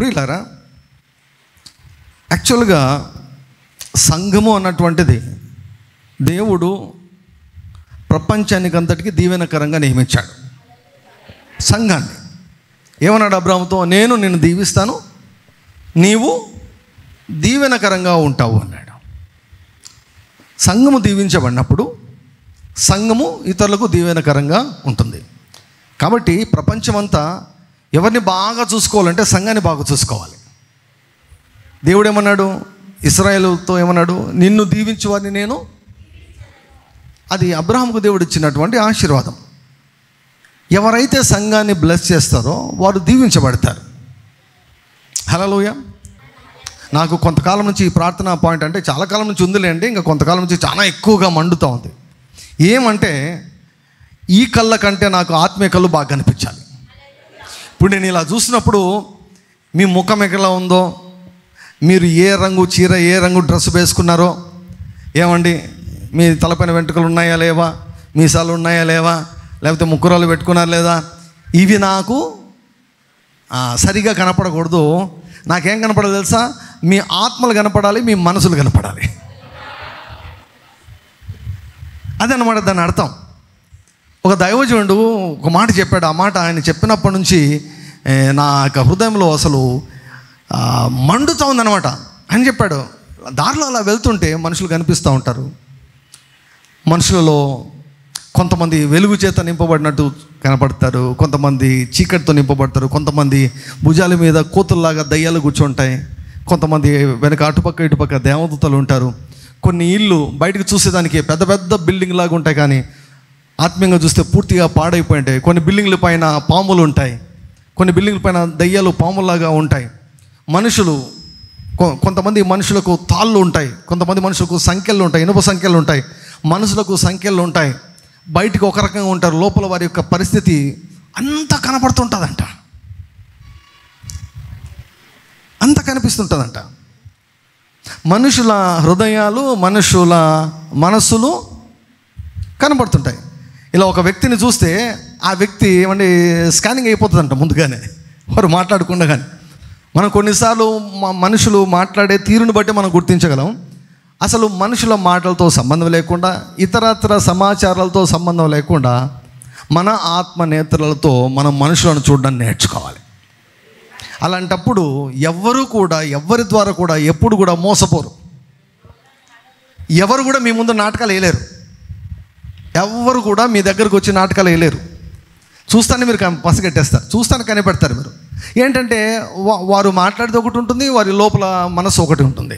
ప్రియులారా, యాక్చువల్గా సంఘము అన్నటువంటిది దేవుడు ప్రపంచానికి అంతటికి దీవెనకరంగా నియమించాడు. సంఘాన్ని ఏమన్నాడు అబ్రాహాముతో? నేను నిన్ను దీవిస్తాను, నీవు దీవెనకరంగా ఉంటావు అన్నాడు. సంఘము దీవించబడినప్పుడు సంఘము ఇతరులకు దీవెనకరంగా ఉంటుంది. కాబట్టి ప్రపంచమంతా ఎవరిని బాగా చూసుకోవాలంటే సంఘాన్ని బాగా చూసుకోవాలి. దేవుడు ఏమన్నాడు? ఇశ్రాయేలుతో ఏమన్నాడు? నిన్ను దీవించు వారిని నేను. అది అబ్రహాముకు దేవుడు ఇచ్చినటువంటి ఆశీర్వాదం. ఎవరైతే సంఘాన్ని బ్లెస్ చేస్తారో వారు దీవించబడతారు. హల్లెలూయా. నాకు కొంతకాలం నుంచి ఈ ప్రార్థన పాయింట్ అంటే చాలా కాలం నుంచి ఉందిలేండి, ఇంకా కొంతకాలం నుంచి చాలా ఎక్కువగా మండుతూ ఉంది. ఏమంటే ఈ కళ్ళ కంటే నాకు ఆత్మీయ కళ్ళు బాగా కనిపించాలి. ఇప్పుడు నేను ఇలా చూసినప్పుడు మీ ముఖం ఎక్కలా ఉందో, మీరు ఏ రంగు చీర ఏ రంగు డ్రెస్ వేసుకున్నారో, ఏమండి మీ తలపైన వెంట్రుకలు ఉన్నాయా లేవా, మీసాలు ఉన్నాయా లేవా, లేకపోతే ముక్కురాలు పెట్టుకున్నారా లేదా, ఇవి నాకు సరిగా కనపడకూడదు. నాకేం కనపడాలి తెలుసా? మీ ఆత్మలు కనపడాలి, మీ మనసులు కనపడాలి. అదనమాట దాని అర్థం. ఒక దైవజనుడు ఒక మాట చెప్పాడు. ఆ మాట ఆయన చెప్పినప్పటి నుంచి నా యొక్క హృదయంలో అసలు మండుతూ ఉందన్నమాట. అని చెప్పాడు, దారిలో అలా వెళ్తుంటే మనుషులు కనిపిస్తూ ఉంటారు. మనుషులలో కొంతమంది వెలుగు చేత నింపబడినట్టు కనపడతారు, కొంతమంది చీకటితో నింపబడతారు, కొంతమంది భుజాల మీద కోతుల్లాగా దయ్యాలు కూర్చుంటాయి, కొంతమంది వెనక అటుపక్క ఇటుపక్క దేవదూతలు ఉంటారు. కొన్ని ఇళ్ళు బయటకు చూసేదానికి పెద్ద పెద్ద బిల్డింగ్ లాగా ఉంటాయి, కానీ ఆత్మీయంగా చూస్తే పూర్తిగా పాడైపోయి ఉంటాయి. కొన్ని బిల్డింగ్ల పైన పాములు ఉంటాయి, కొన్ని బిల్డింగ్ల పైన దయ్యాలు పాములాగా ఉంటాయి. మనుషులు కొంతమంది మనుషులకు తాళ్ళు ఉంటాయి, కొంతమంది మనుషులకు సంఖ్యలు ఉంటాయి, ఇనుప సంఖ్యలు ఉంటాయి, మనుషులకు సంఖ్యలు ఉంటాయి. బయటికి ఒక రకంగా ఉంటారు, లోపల వారి యొక్క పరిస్థితి అంతా కనపడుతుంటుందంట, అంత కనిపిస్తుంటుందంట. మనుషుల హృదయాలు, మనుషుల మనస్సులు కనపడుతుంటాయి. ఇలా ఒక వ్యక్తిని చూస్తే ఆ వ్యక్తి ఏమంటే స్కానింగ్ అయిపోతుందంట ముందుగానే, వారు మాట్లాడకుండా. కానీ మనం కొన్నిసార్లు మనుషులు మాట్లాడే తీరుని బట్టి మనం గుర్తించగలం. అసలు మనుషుల మాటలతో సంబంధం లేకుండా, ఇతరత్ర సమాచారాలతో సంబంధం లేకుండా మన ఆత్మ నేత్రాలతో మనం మనుషులను చూడడం నేర్చుకోవాలి. అలాంటప్పుడు ఎవరి ద్వారా కూడా ఎప్పుడు కూడా మోసపోరు. ఎవరు కూడా మీ ముందు నాటకాలు వేయలేరు, ఎవరు కూడా మీ దగ్గరకు వచ్చి నాటకాలు వేయలేరు. చూస్తానే మీరు పసిగట్టేస్తారు, చూస్తానే కనిపెడతారు మీరు. ఏంటంటే వారు మాట్లాడేది ఒకటి ఉంటుంది, వారి లోపల మనసు ఒకటి ఉంటుంది.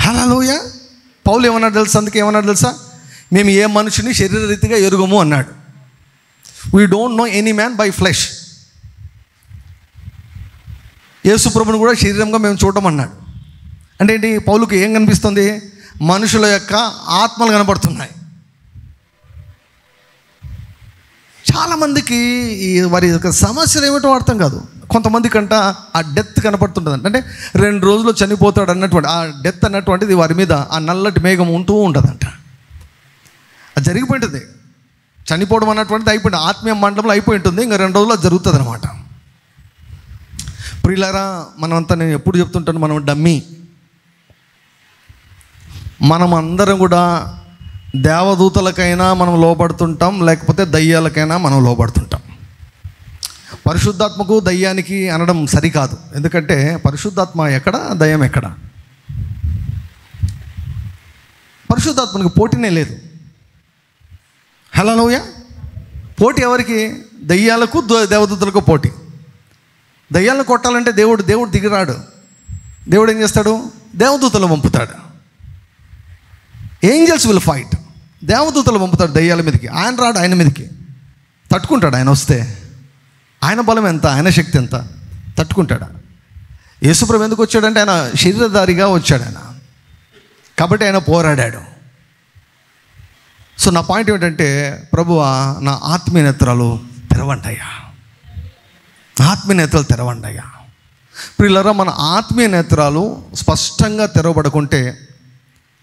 హల్లెలూయా. పౌలు ఏమన్నాడు తెలుసా? అందుకే ఏమన్నాడు తెలుసా? మేము ఏ మనుషుని శరీరరీతిగా ఎరుగము అన్నాడు. We don't know any man by flesh. Yesu ప్రభుని కూడా శరీరంగా మేము చూడడం అన్నాడు. అంటే ఏంటి? పౌలుకి ఏం కనిపిస్తుంది? మనుషుల యొక్క ఆత్మలు కనబడుతున్నాయి. చాలామందికి వారి యొక్క సమస్యలు ఏమిటో అర్థం కాదు. కొంతమందికంట ఆ డెత్ కనపడుతుంటుంది. అంటే 2 రోజులు చనిపోతాడు అన్నటువంటి ఆ డెత్ అన్నటువంటిది వారి మీద ఆ నల్లటి మేఘం ఉంటూ ఉంటుందంట. అది జరిగిపోయింటుంది. చనిపోవడం అన్నటువంటిది అయిపోయింది, ఆత్మీయ మండలంలో అయిపోయి ఉంటుంది. ఇంకా 2 రోజులు అది జరుగుతుంది అనమాట. ప్రియులారా, మనమంతా నేను ఎప్పుడు చెప్తుంటాను, మనం డమ్మీ. మనం అందరం కూడా దేవదూతలకైనా మనం లోబడుతుంటాం, లేకపోతే దయ్యాలకైనా మనం లోబడుతుంటాం. పరిశుద్ధాత్మకు దయ్యానికి అనడం సరికాదు. ఎందుకంటే పరిశుద్ధాత్మ ఎక్కడ, దయ్యం ఎక్కడ? పరిశుద్ధాత్మనికి పోటీనే లేదు. హల్లెలూయా. పోటీ ఎవరికి? దయ్యాలకు దేవదూతలకు పోటీ. దయ్యాలను కొట్టాలంటే దేవుడు దిగిరాడు. దేవుడు ఏం చేస్తాడు? దేవదూతలు పంపుతాడు. Angels will fight. దేవదూతలు పంపుతాడు దయ్యాల మీదకి. ఆయన రాడు, ఆయన మీదకి తట్టుకుంటాడు. ఆయన వస్తే ఆయన బలం ఎంత, ఆయన శక్తి ఎంత, తట్టుకుంటాడు. యేసుప్రభు ఎందుకు వచ్చాడంటే ఆయన శరీరధారిగా వచ్చాడు ఆయన, కాబట్టి ఆయన పోరాడాడు. సో నా పాయింట్ ఏమిటంటే, ప్రభువా నా ఆత్మీయ నేత్రాలు తెరవండయ్యా, ఆత్మీయ నేత్రాలు తెరవండయ్యా. ప్రియులారా, మన ఆత్మీయ నేత్రాలు స్పష్టంగా తెరవబడుకుంటే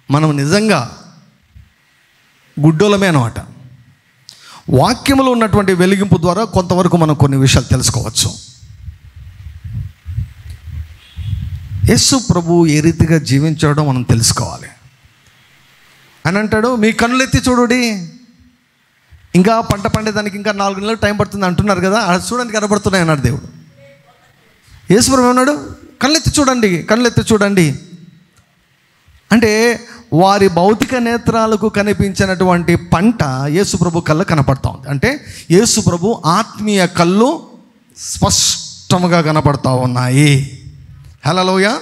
మనం నిజంగా గుడ్డోలమే అన్నమాట. వాక్యములో ఉన్నటువంటి వెలిగింపు ద్వారా కొంతవరకు మనం కొన్ని విషయాలు తెలుసుకోవచ్చు. యేసు ప్రభు ఏ రీతిగా జీవించడం మనం తెలుసుకోవాలి. అని అంటాడు, మీ కన్నులెత్తి చూడుడి, ఇంకా పంట పండేదానికి ఇంకా 4 నెలలు టైం పడుతుంది అంటున్నారు కదా, అది చూడడానికి కనబడుతున్నాయి అన్నాడు దేవుడు. యేసు ప్రభు ఏమన్నాడు, కళ్ళెత్తి చూడండి, కళ్ళెత్తి చూడండి. అంటే వారి భౌతిక నేత్రాలకు కనిపించినటువంటి పంట యేసు ప్రభు కళ్ళు కనపడతా ఉంది. అంటే యేసు ప్రభు ఆత్మీయ కళ్ళు స్పష్టంగా కనపడతా ఉన్నాయి. హల్లెలూయా.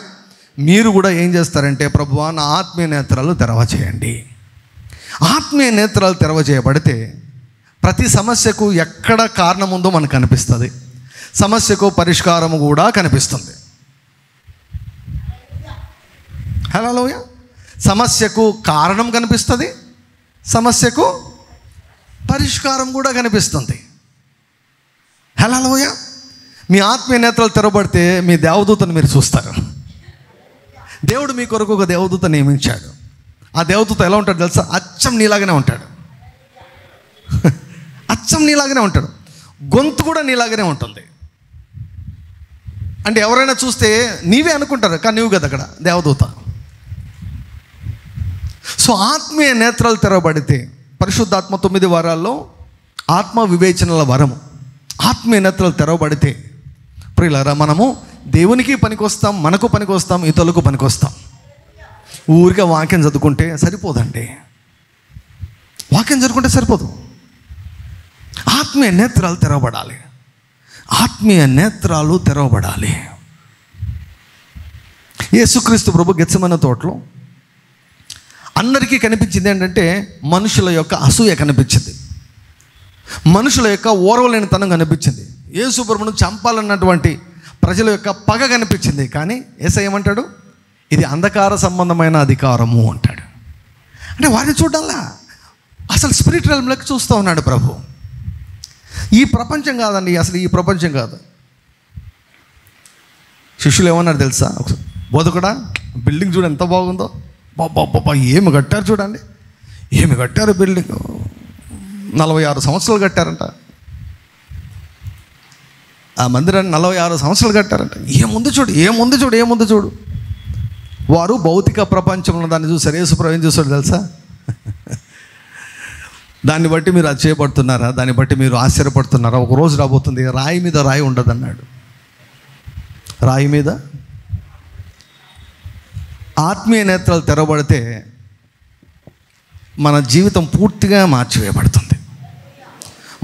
మీరు కూడా ఏం చేస్తారంటే, ప్రభువా నా ఆత్మీయ నేత్రాలు తెరవ చేయండి. ఆత్మీయ నేత్రాలు తెరవ చేయబడితే ప్రతి సమస్యకు ఎక్కడ కారణం ఉందో మనకు కనిపిస్తుంది, సమస్యకు పరిష్కారం కూడా కనిపిస్తుంది. హల్లెలూయా. సమస్యకు కారణం కనిపిస్తుంది, సమస్యకు పరిష్కారం కూడా కనిపిస్తుంది. హల్లెలూయా. మీ ఆత్మీయ నేత్రాలు తెరవబడితే మీ దేవదూతను మీరు చూస్తారు. దేవుడు మీ కొరకు ఒక దేవదూత నియమించాడు. ఆ దేవదూత ఎలా ఉంటాడు తెలుసా? అచ్చం నీలాగానే ఉంటాడు. అచ్చం నీలాగానే ఉంటాడు. గొంతు కూడా నీలాగానే ఉంటుంది. అంటే ఎవరైనా చూస్తే నీవే అనుకుంటారు, కానీ నువ్వు కదా అక్కడ దేవదూత. సో ఆత్మీయ నేత్రాలు తెరవబడితే పరిశుద్ధాత్మ 9 వారాల్లో ఆత్మ వివేచనల వరము, ఆత్మీయ నేత్రాలు తెరవబడితే ప్రియులారా మనము దేవునికి పనికొస్తాం, మనకు పనికొస్తాం, ఇతరులకు పనికొస్తాం. ఊరికే వాక్యం చదువుకుంటే సరిపోదండి. వాక్యం చదువుకుంటే సరిపోదు. ఆత్మీయ నేత్రాలు తెరవబడాలి. ఆత్మీయ నేత్రాలు తెరవబడాలి. యేసుక్రీస్తు ప్రభు గెత్సెమనే తోటలో అందరికీ కనిపించింది ఏంటంటే, మనుషుల యొక్క అసూయ కనిపించింది, మనుషుల యొక్క ఓర్వలేనితనం కనిపించింది, యేసు ప్రభువును చంపాలన్నటువంటి ప్రజల యొక్క పగ కనిపించింది. కానీ యేసయ్య ఏమంటాడు, ఇది అంధకార సంబంధమైన అధికారము అంటాడు. అంటే వారిని చూడాలా, అసలు స్పిరిట్ realmలోకి చూస్తూ ఉన్నాడు ప్రభు. ఈ ప్రపంచం కాదండి, అసలు ఈ ప్రపంచం కాదు. శిష్యులు ఏమన్నారు తెలుసా? బోధకుడా, బిల్డింగ్ చూడు ఎంత బాగుందో, బాబా ఏమి కట్టారు చూడండి, ఏమి కట్టారు బిల్డింగ్, 46 సంవత్సరాలు కట్టారంట. ఆ మందిరాన్ని 46 సంవత్సరాలు కట్టారంట. ఏముంది చూడు, ఏముంది చూడు, ఏముంది చూడు. వారు భౌతిక ప్రపంచంలో దాన్ని చూసారు. యేసు ప్రభు ఏం చూసాడు తెలుసా? దాన్ని బట్టి మీరు అది చేయబడుతున్నారా, దాన్ని బట్టి మీరు ఆశ్చర్యపడుతున్నారా? ఒక రోజు రాబోతుంది, రాయి మీద రాయి ఉండదు అన్నాడు. రాయి మీద ఆత్మీయ నేత్రాలు తెరవబడితే మన జీవితం పూర్తిగా మార్చివేయబడుతుంది.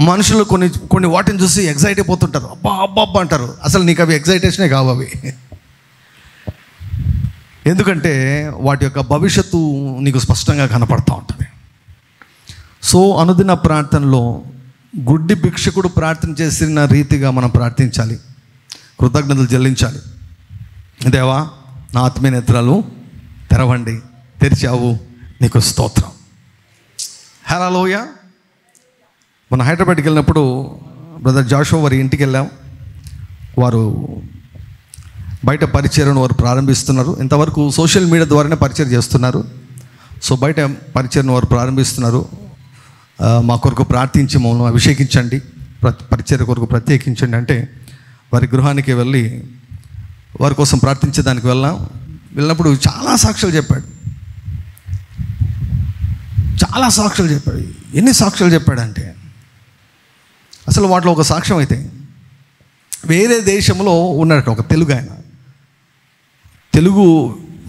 మనుషులు కొన్ని వాటిని చూసి ఎగ్జైట్ అయిపోతుంటారు, అబ్బా అబ్బా అబ్బా అంటారు. అసలు నీకు అవి ఎగ్జైటేషనే కావు అవి. ఎందుకంటే వాటి యొక్క భవిష్యత్తు నీకు స్పష్టంగా కనపడుతూ ఉంటుంది. సో అనుదిన ప్రార్థనలో గుడ్డి భిక్షకుడు ప్రార్థన చేసిన రీతిగా మనం ప్రార్థించాలి, కృతజ్ఞతలు చెల్లించాలి. దేవా నా ఆత్మీయ నేత్రాలు తెరవండి, తెరిచావు, నీకు స్తోత్రం. హల్లెలూయా. మన హైదరాబాద్కి వెళ్ళినప్పుడు బ్రదర్ జాషువా వారి ఇంటికి వెళ్ళాం. వారు బయట పరిచర్యను వారు ప్రారంభిస్తున్నారు. ఇంతవరకు సోషల్ మీడియా ద్వారానే పరిచయం చేస్తున్నారు. సో బయట పరిచర్యను వారు ప్రారంభిస్తున్నారు. మా కొరకు ప్రార్థించి మమ్మల్ని అభిషేకించండి, పరిచర్య కొరకు ప్రత్యేకించండి అంటే వారి గృహానికి వెళ్ళి వారి కోసం ప్రార్థించేదానికి వెళ్ళినప్పుడు చాలా సాక్ష్యాలు చెప్పాడు. చాలా సాక్ష్యాలు చెప్పాడు. ఎన్ని సాక్ష్యాలు చెప్పాడంటే, అసలు వాటిలో ఒక సాక్ష్యం అయితే వేరే దేశంలో ఉన్నాడట ఒక తెలుగు ఆయన, తెలుగు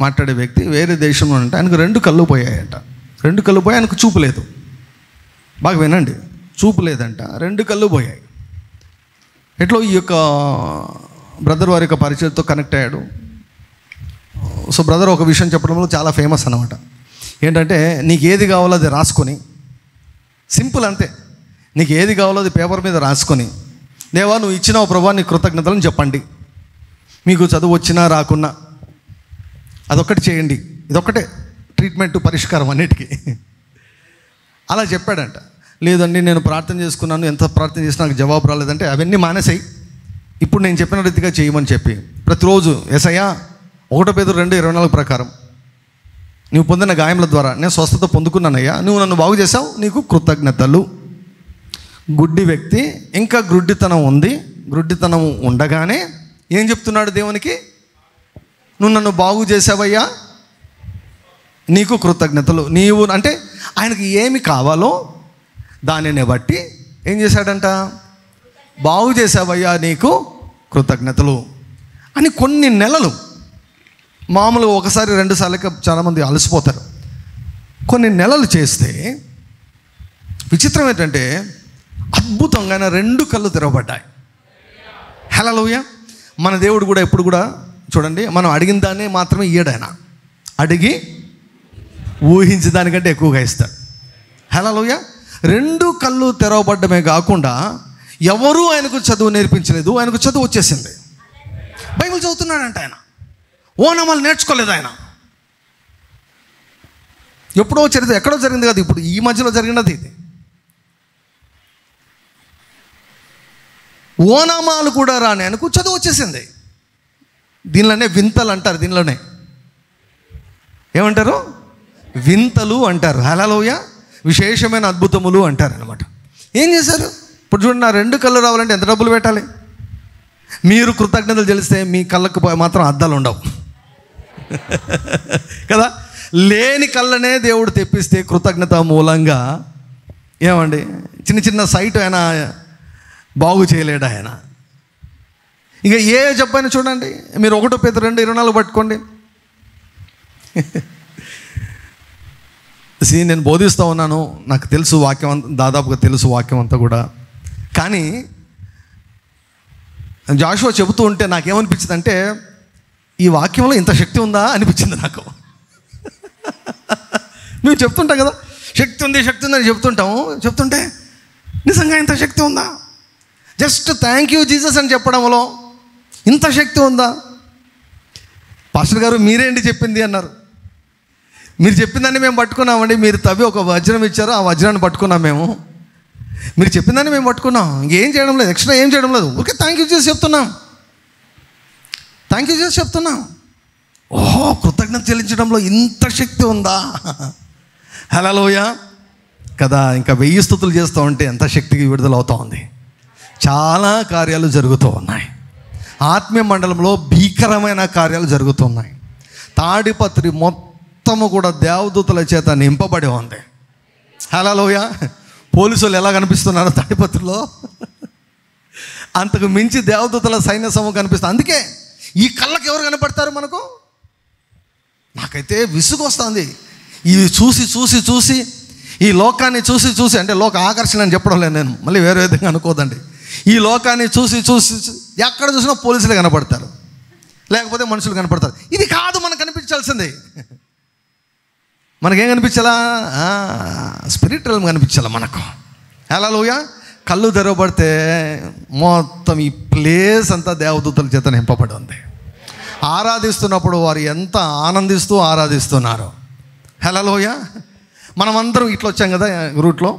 మాట్లాడే వ్యక్తి వేరే దేశంలో ఉంటే ఆయనకు 2 కళ్ళు పోయాయట. 2 కళ్ళు పోయి ఆయనకు చూపు లేదు. బాగా వినండి, చూపు లేదంట, 2 కళ్ళు పోయాయి. ఎట్లా ఈ యొక్క బ్రదర్ వారి యొక్క పరిచయంతో కనెక్ట్ అయ్యాడు. సో బ్రదర్ ఒక విషయం చెప్పడంలో చాలా ఫేమస్ అన్నమాట. ఏంటంటే, నీకు ఏది కావాలో అది రాసుకొని, సింపుల్ అంతే, నీకు ఏది కావాలో అది పేపర్ మీద రాసుకొని, దేవా నువ్వు ఇచ్చినావు ప్రభా నీ కృతజ్ఞతలను చెప్పండి, మీకు చదువు వచ్చినా రాకున్నా అదొక్కటి చేయండి, ఇదొక్కటే ట్రీట్మెంట్ పరిష్కారం అన్నిటికీ అలా చెప్పాడంట. లేదండి నేను ప్రార్థన చేసుకున్నాను, ఎంత ప్రార్థన చేసినా నాకు జవాబు రాలేదంటే అవన్నీ మానేసాయి, ఇప్పుడు నేను చెప్పిన రీతిగా చేయమని చెప్పి ప్రతిరోజు యేసయ్యా 1 పేతురు 2:24 ప్రకారం నువ్వు పొందిన గాయముల ద్వారా నేను స్వస్థత పొందుకున్నానయ్యా, నువ్వు నన్ను బాగు చేసావు, నీకు కృతజ్ఞతలు. గుడ్డి వ్యక్తి ఇంకా గ్రుడ్డితనం ఉంది. గ్రుడ్డితనం ఉండగానే ఏం చెప్తున్నాడు దేవునికి? నువ్వు నన్ను బాగు చేసావయ్యా, నీకు కృతజ్ఞతలు. నీవు అంటే ఆయనకి ఏమి కావాలో దానిని బట్టి ఏం చేశాడంట? బాగు చేసావయ్యా, నీకు కృతజ్ఞతలు అని కొన్ని నెలలు. మామూలుగా ఒకసారి 2 సార్లకి చాలామంది అలసిపోతారు. కొన్ని నెలలు చేస్తే విచిత్రం ఏంటంటే అద్భుతంగా 2 కళ్ళు తెరవబడ్డాయి. హల్లెలూయా. మన దేవుడు కూడా ఎప్పుడు కూడా చూడండి, మనం అడిగిన దాన్ని మాత్రమే ఇయ్యడాయన. అడిగి ఊహించే దానికంటే ఎక్కువగా ఇస్తాడు. హల్లెలూయా. 2 కళ్ళు తెరవబడ్డమే కాకుండా ఎవరూ ఆయనకు చదువు నేర్పించలేదు. ఆయనకు చదువు వచ్చేసింది. బైబిల్ చదువుతున్నాడంట ఆయన. ఓనమాలు నేర్చుకోలేదు ఆయన. ఎప్పుడో చరిత్ర ఎక్కడో జరిగింది కదా, ఇప్పుడు ఈ మధ్యలో జరిగినది ఇది. ఓనామాలు కూడా రాని ఆయనకు చదువు వచ్చేసింది. దీనిలోనే వింతలు అంటారు. దీనిలోనే ఏమంటారు? వింతలు అంటారు. హల్లెలూయా. విశేషమైన అద్భుతములు అంటారు అన్నమాట. ఏం చేశారు? ఇప్పుడు చూడండి, నా 2 కళ్ళు రావాలంటే ఎంత డబ్బులు పెట్టాలి? మీరు కృతజ్ఞతలు తెలిస్తే మీ కళ్ళకు మాత్రం అద్దాలు ఉండవు కదా. లేని కళ్ళనే దేవుడు తెప్పిస్తే కృతజ్ఞత మూలంగా ఏమండి, చిన్న చిన్న సైట్ ఆయన బాగు చేయలేడు ఆయన. ఇక ఏ చెప్పని చూడండి, మీరు 1 Peter 2:24 పట్టుకోండి. నేను బోధిస్తూ ఉన్నాను, నాకు తెలుసు వాక్యం అంతా, దాదాపుగా తెలుసు వాక్యం అంతా కూడా. కానీ జాషువా చెబుతూ ఉంటే నాకేమనిపించింది అంటే, ఈ వాక్యంలో ఇంత శక్తి ఉందా అనిపించింది నాకు. మేము చెప్తుంటాం కదా, శక్తి ఉంది శక్తి ఉందని చెప్తుంటే నిజంగా ఇంత శక్తి ఉందా? జస్ట్ థ్యాంక్ యూ జీసస్ అని చెప్పడంలో ఇంత శక్తి ఉందా? పాస్టర్ గారు మీరేంటి చెప్పింది అన్నారు. మీరు చెప్పిందని మేము పట్టుకున్నామండి. మీరు తవ్వి ఒక వజ్రం ఇచ్చారు, ఆ వజ్రాన్ని పట్టుకున్నాం మేము. మీరు చెప్పిందని మేము పట్టుకున్నాం. ఇంకేం చేయడం లేదు, ఎక్స్ట్రా ఏం చేయడం లేదు. ఓకే, థ్యాంక్ యూ చేసి చెప్తున్నాం. ఓహో, కృతజ్ఞత చెల్లించడంలో ఇంత శక్తి ఉందా? హల్లెలూయా కదా. ఇంకా 1000 స్తుతులు చేస్తూ ఉంటే ఎంత శక్తికి విడుదల అవుతూ ఉంది. చాలా కార్యాలు జరుగుతూ ఉన్నాయి. ఆత్మీయ మండలంలో భీకరమైన కార్యాలు జరుగుతున్నాయి. తాడిపత్రి మొత్తము కూడా దేవదూతల చేత నింపబడి ఉంది. హల్లెలూయా. పోలీసులు ఎలా కనిపిస్తున్నారు తాడిపత్రిలో, అంతకు మించి దేవదూతల సైన్య సమూహం కనిపిస్తుంది. అందుకే ఈ కళ్ళకి ఎవరు కనపడతారు మనకు? నాకైతే విసుగు వస్తుంది. ఇవి చూసి ఈ లోకాన్ని చూసి అంటే లోక ఆకర్షణ అని చెప్పడం లేదు నేను, మళ్ళీ వేరే విధంగా అనుకోదండి. ఈ లోకాన్ని చూసి ఎక్కడ చూసినా పోలీసులు కనపడతారు, లేకపోతే మనుషులు కనపడతారు. ఇది కాదు మనకు కనిపించాల్సింది. మనకేం కనిపించాలా? స్పిరిచువల్ కనిపించాలా మనకు. హల్లెలూయా. కళ్ళు తెరవబడితే మొత్తం ఈ ప్లేస్ అంతా దేవదూతల చేత నింపబడి ఉంది. ఆరాధిస్తున్నప్పుడు వారు ఎంత ఆనందిస్తూ ఆరాధిస్తున్నారు. హల్లెలూయా. మనమందరం ఇట్లా వచ్చాం కదా, రూట్లో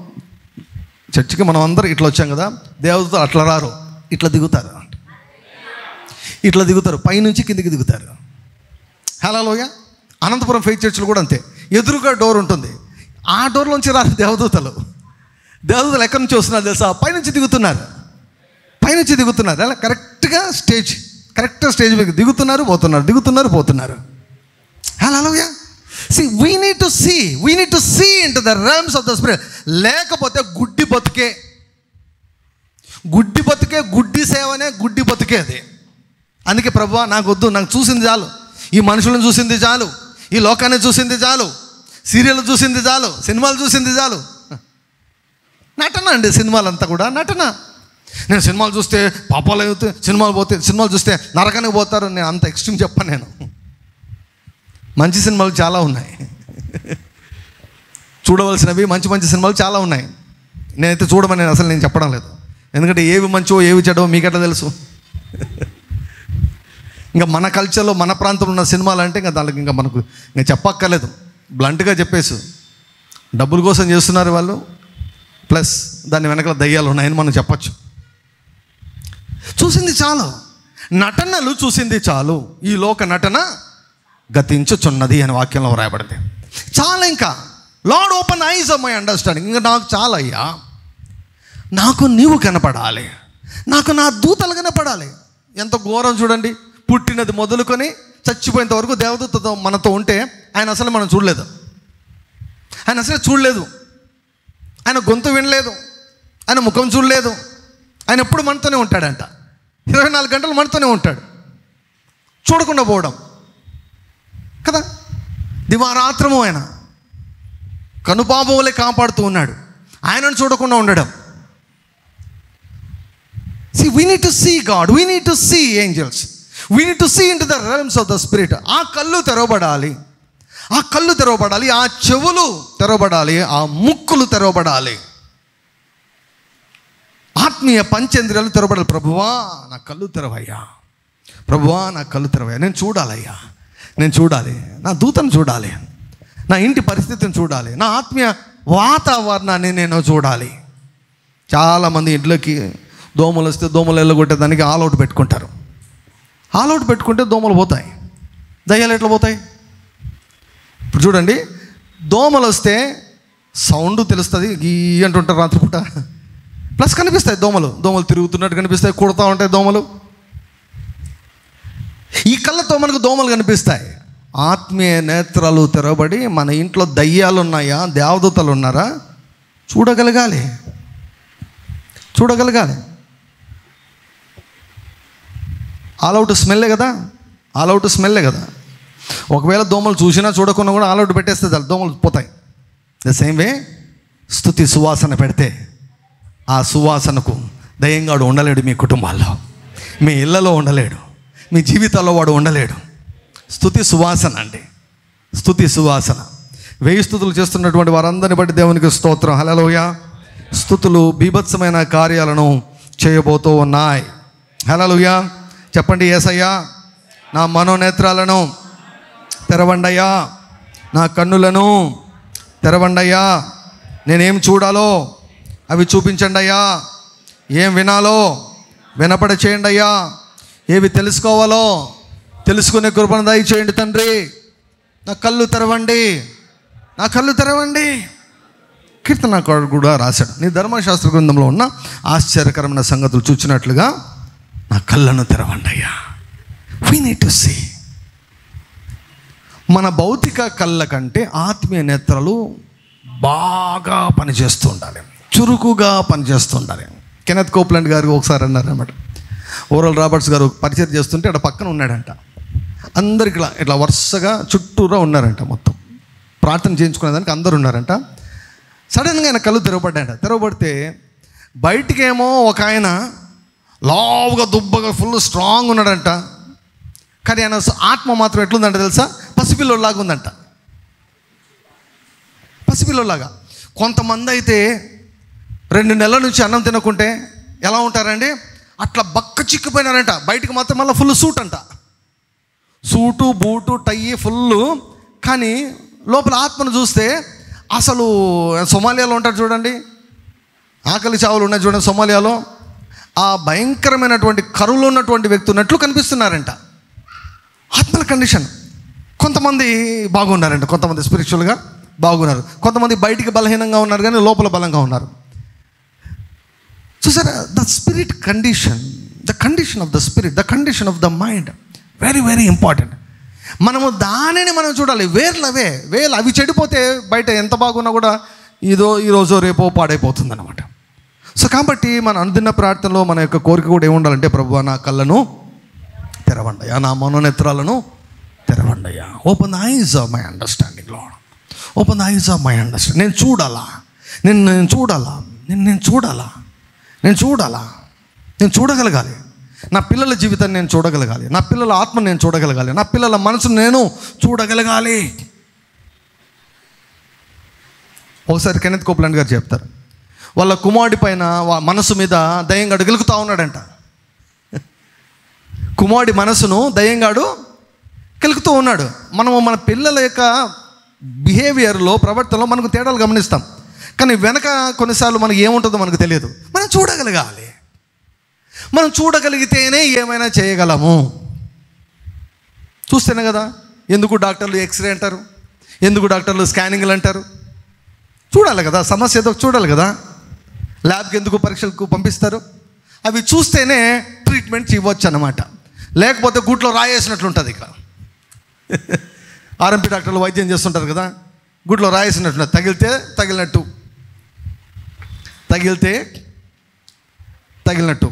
చర్చికి మనం అందరం ఇట్లా వచ్చాం కదా. దేవదూతలు అట్లా రారు, ఇట్లా దిగుతారు. పైనుంచి కిందికి దిగుతారు. హల్లెలూయా. అనంతపురం ఫెయిత్ చర్చిలో కూడా అంతే. ఎదురుగా డోర్ ఉంటుంది, ఆ డోర్లోంచి రారు దేవదూతలు. ఎక్కడి నుంచి వస్తున్నారు తెలుసా? పైనుంచి దిగుతున్నారు. అలా కరెక్ట్గా స్టేజ్ మీద దిగుతున్నారు పోతున్నారు. హల్లెలూయా. we need to see into the realms of the spirit. లేకపోతే గుడ్డి బతుకే గుడ్డి సేవనే గుడ్డి బతుకే అది. అందుకే ప్రభువా నాకు వద్దు, నాకు చూసింది చాలు, ఈ మనుషులను చూసింది చాలు, ఈ లోకాన్ని చూసింది చాలు, సీరియల్ చూసింది చాలు, సినిమాలు చూసింది చాలు. నటన అండి, సినిమాలంతా కూడా నటన. నేను సినిమాలు చూస్తే పాపాలు అవుతాయి, సినిమాలు చూస్తే నరకానికి పోతారు. నేను అంత ఎక్స్ట్రీమ్ చెప్పను. నేను మంచి సినిమాలు చాలా ఉన్నాయి, చూడవలసినవి మంచి సినిమాలు చాలా ఉన్నాయి. నేనైతే చూడమని నేను చెప్పడం లేదు, ఎందుకంటే ఏవి మంచో ఏవి చెడో మీకెట్లా తెలుసు. ఇంకా మన కల్చర్లో మన ప్రాంతంలో ఉన్న సినిమాలు అంటే ఇంకా దానికి ఇంకా మనకు ఇంకా చెప్పక్కర్లేదు. బ్లంట్గా చెప్పేసి డబ్బుల కోసం చేస్తున్నారు వాళ్ళు, ప్లస్ దాని వెనకాల దయ్యాలు ఉన్నాయని మనం చెప్పచ్చు. చూసింది చాలు, నటనలు చూసింది చాలు, ఈ లోక నటన గతించుచున్నది అని వాక్యంలో వ్రాయబడింది. చాలా ఇంకా lord open ice of my understanding. ఇంకా నాకు చాలా అయ్యా, నాకు నీవు కనపడాలి, నాకు నా దూతలు కనపడాలి. ఎంత ఘోరం చూడండి. పుట్టినది మొదలుకొని చచ్చిపోయేంత వరకు దేవదూతతో మనతో ఉంటే ఆయన అసలు మనం చూడలేదు. ఆయన అసలు చూడలేదు. ఆయన గొంతు వినలేదు, ఆయన ముఖం చూడలేదు. ఆయన ఎప్పుడు మనతోనే ఉంటాడంట. 24 గంటలు మనతోనే ఉంటాడు. చూడకుండా పోవడం కదా. దివారాత్రము ఆయన కనుపాపవలే కాపాడుతూ ఉన్నాడు. ఆయనను చూడకుండా ఉండడం. See, we need to see God. We need to see angels. We need to see into the realms of the spirit. ఆ కళ్ళు తెరవబడాలి, ఆ కళ్ళు తెరవబడాలి, ఆ చెవులు తెరవబడాలి, ఆ ముక్కులు తెరవబడాలి, ఆత్మీయ పంచేంద్రియాలు తెరవబడాలి. ప్రభువా నా కళ్ళు తెరవయ్యా, ప్రభువా నా కళ్ళు తెరవయ్యా. నేను చూడాలయ్యా, నేను చూడాలి, నా దూతను చూడాలి, నా ఇంటి పరిస్థితిని చూడాలి, నా ఆత్మీయ వాతావరణాన్ని నేను చూడాలి. చాలామంది ఇంట్లోకి దోమలు వస్తే దోమలు వెళ్ళగొట్టేదానికి ఆల్అవుట్ పెట్టుకుంటారు. ఆల్అవుట్ పెట్టుకుంటే దోమలు పోతాయి. దయ్యాలు ఎట్లా పోతాయి? ఇప్పుడు చూడండి, దోమలు వస్తే సౌండ్ తెలుస్తుంది, గీ అంటుంటారు రాత్రిపూట. ప్లస్ కనిపిస్తాయి దోమలు, దోమలు తిరుగుతున్నట్టు కనిపిస్తాయి, కుడతా ఉంటాయి దోమలు. ఈ కళ్ళతో మనకు దోమలు కనిపిస్తాయి. ఆత్మీయ నేత్రాలు తెరవబడి మన ఇంట్లో దయ్యాలు ఉన్నాయా, దేవదూతలు ఉన్నారా చూడగలగాలి, చూడగలగాలి. ఆల్అవుట్ స్మెల్లే కదా, ఆల్అవుట్ స్మెల్లే కదా. ఒకవేళ దోమలు చూసినా చూడకుండా కూడా ఆల్అవుట్ పెట్టేస్తే చాలు, దోమలు పోతాయి. ద సేమ్ వే స్తుతి సువాసన పెడితే ఆ సువాసనకు దయ్యంగాడు ఉండలేడు. మీ కుటుంబాల్లో, మీ ఇళ్లలో ఉండలేడు, మీ జీవితాల్లో వాడు ఉండలేడు. స్తుతి సువాసన అండి, స్తుతి సువాసన. 1000 స్తుతులు చేస్తున్నటువంటి వారందరిని బట్టి దేవునికి స్తోత్రం. హల్లెలూయా. స్తుతులు బీభత్సమైన కార్యాలను చేయబోతూ ఉన్నాయి. హల్లెలూయా. చెప్పండి, యేసయ్యా నా మనోనేత్రాలను తెరవండయ్యా, నా కన్నులను తెరవండయ్యా. నేనేం చూడాలో అవి చూపించండి అయ్యా, ఏం వినాలో వినపడ చేయండి అయ్యా, ఏవి తెలుసుకోవాలో తెలుసుకునే కృపను దయచేయండి తండ్రి. నా కళ్ళు తెరవండి, నా కళ్ళు తెరవండి. కీర్తనకారుడు కూడా రాశాడు, నీ ధర్మశాస్త్ర గ్రంథంలో ఉన్న ఆశ్చర్యకరమైన సంగతులు చూచినట్లుగా నా కళ్ళను తెరవండి అయ్యా. We need to see. మన భౌతిక కళ్ళ కంటే ఆత్మీయ నేత్రాలు బాగా పనిచేస్తూ ఉండాలి, చురుకుగా పనిచేస్తూ ఉండాలి. కెనెత్ కోప్లాండ్ గారు ఒకసారి అన్నారు అన్నమాట, ఓరల్ రాబర్ట్స్ గారు పరిచయం చేస్తుంటే అక్కడ పక్కన ఉన్నాడంట. అందరికి ఇట్లా వరుసగా చుట్టూరా ఉన్నారంట, మొత్తం ప్రార్థన చేయించుకునేదానికి అందరు ఉన్నారంట. సడన్గా ఆయన కళ్ళు తెరవబడ్డాయంట. తెరవబడితే బయటికేమో ఒక ఆయన లావుగా దుబ్బగా ఫుల్ స్ట్రాంగ్ ఉన్నాడంట. కానీ ఆయన ఆత్మ మాత్రం ఎట్లుందంట తెలుసా? పసిపిల్లోలాగా ఉందంట, పసిపిల్లోలాగా. కొంతమంది అయితే 2 నెలల నుంచి అన్నం తినకుంటే ఎలా ఉంటారండి, అట్లా బక్క చిక్కిపోయినారంట. బయటికి మాత్రం మళ్ళీ ఫుల్ సూట్ అంట, సూటు బూటు టై ఫుల్. కానీ లోపల ఆత్మను చూస్తే అసలు సోమాలియాలో ఉంటారు చూడండి, ఆకలి చావులు ఉన్నాయి చూడండి సోమాలియాలో, ఆ భయంకరమైనటువంటి కరువులో ఉన్నటువంటి వ్యక్తి ఉన్నట్లు కనిపిస్తున్నారంట. ఆత్మల కండిషన్. కొంతమంది బాగున్నారంట, కొంతమంది స్పిరిచువల్గా బాగున్నారు, కొంతమంది బయటికి బలహీనంగా ఉన్నారు కానీ లోపల బలంగా ఉన్నారు. చూసారా, the spirit condition, the condition of the spirit, the condition of the mind, very very important. మనము దానిని మనం చూడాలి. వేర్లు అవి చెడిపోతే బయట ఎంత బాగున్నా కూడా ఈరోజు రేపో పాడైపోతుంది అన్నమాట. సో కాబట్టి మన అనుదిన ప్రార్థనలో మన యొక్క కోరిక కూడా ఏముండాలంటే, ప్రభువా నా కళ్ళను తెరవండయ్యా, నా మనోనేత్రాలను తెరవండయ్యా. Open the eyes of my understanding lord, open the eyes of my understanding. నేను చూడాలా, నేను చూడగలగాలి. నా పిల్లల జీవితాన్ని నేను చూడగలగాలి, నా పిల్లల ఆత్మను నేను చూడగలగాలి, నా పిల్లల మనసును నేను చూడగలగాలి. ఒకసారి కెనెత్ కోప్లాండ్ గారు చెప్తారు, వాళ్ళ కుమారుడి పైన మనసు మీద దయ్యంగాడు గెలుకుతూ ఉన్నాడంట. కుమారుడి మనసును దయ్యంగాడు గెలుకుతూ ఉన్నాడు. మనము మన పిల్లల యొక్క బిహేవియర్లో, ప్రవర్తనలో మనకు తేడాలు గమనిస్తాం. కానీ వెనక కొన్నిసార్లు మనకి ఏముంటుందో మనకు తెలియదు. మనం చూడగలగాలి. మనం చూడగలిగితేనే ఏమైనా చేయగలము. చూస్తేనే కదా. ఎందుకు డాక్టర్లు ఎక్స్రే అంటారు, ఎందుకు డాక్టర్లు స్కానింగ్లు అంటారు? చూడాలి కదా, సమస్య ఏదో చూడాలి కదా. ల్యాబ్కి ఎందుకు పరీక్షలకు పంపిస్తారు? అవి చూస్తేనే ట్రీట్మెంట్ ఇవ్వచ్చు అన్నమాట. లేకపోతే గుట్లో రాయేసినట్లు ఉంటుంది. ఇక ఆర్ఎంపీ డాక్టర్లు వైద్యం చేస్తుంటారు కదా, గుట్లో రాయేసినట్లు, తగిలితే తగిలినట్టు, తగిలితే తగిలినట్టు.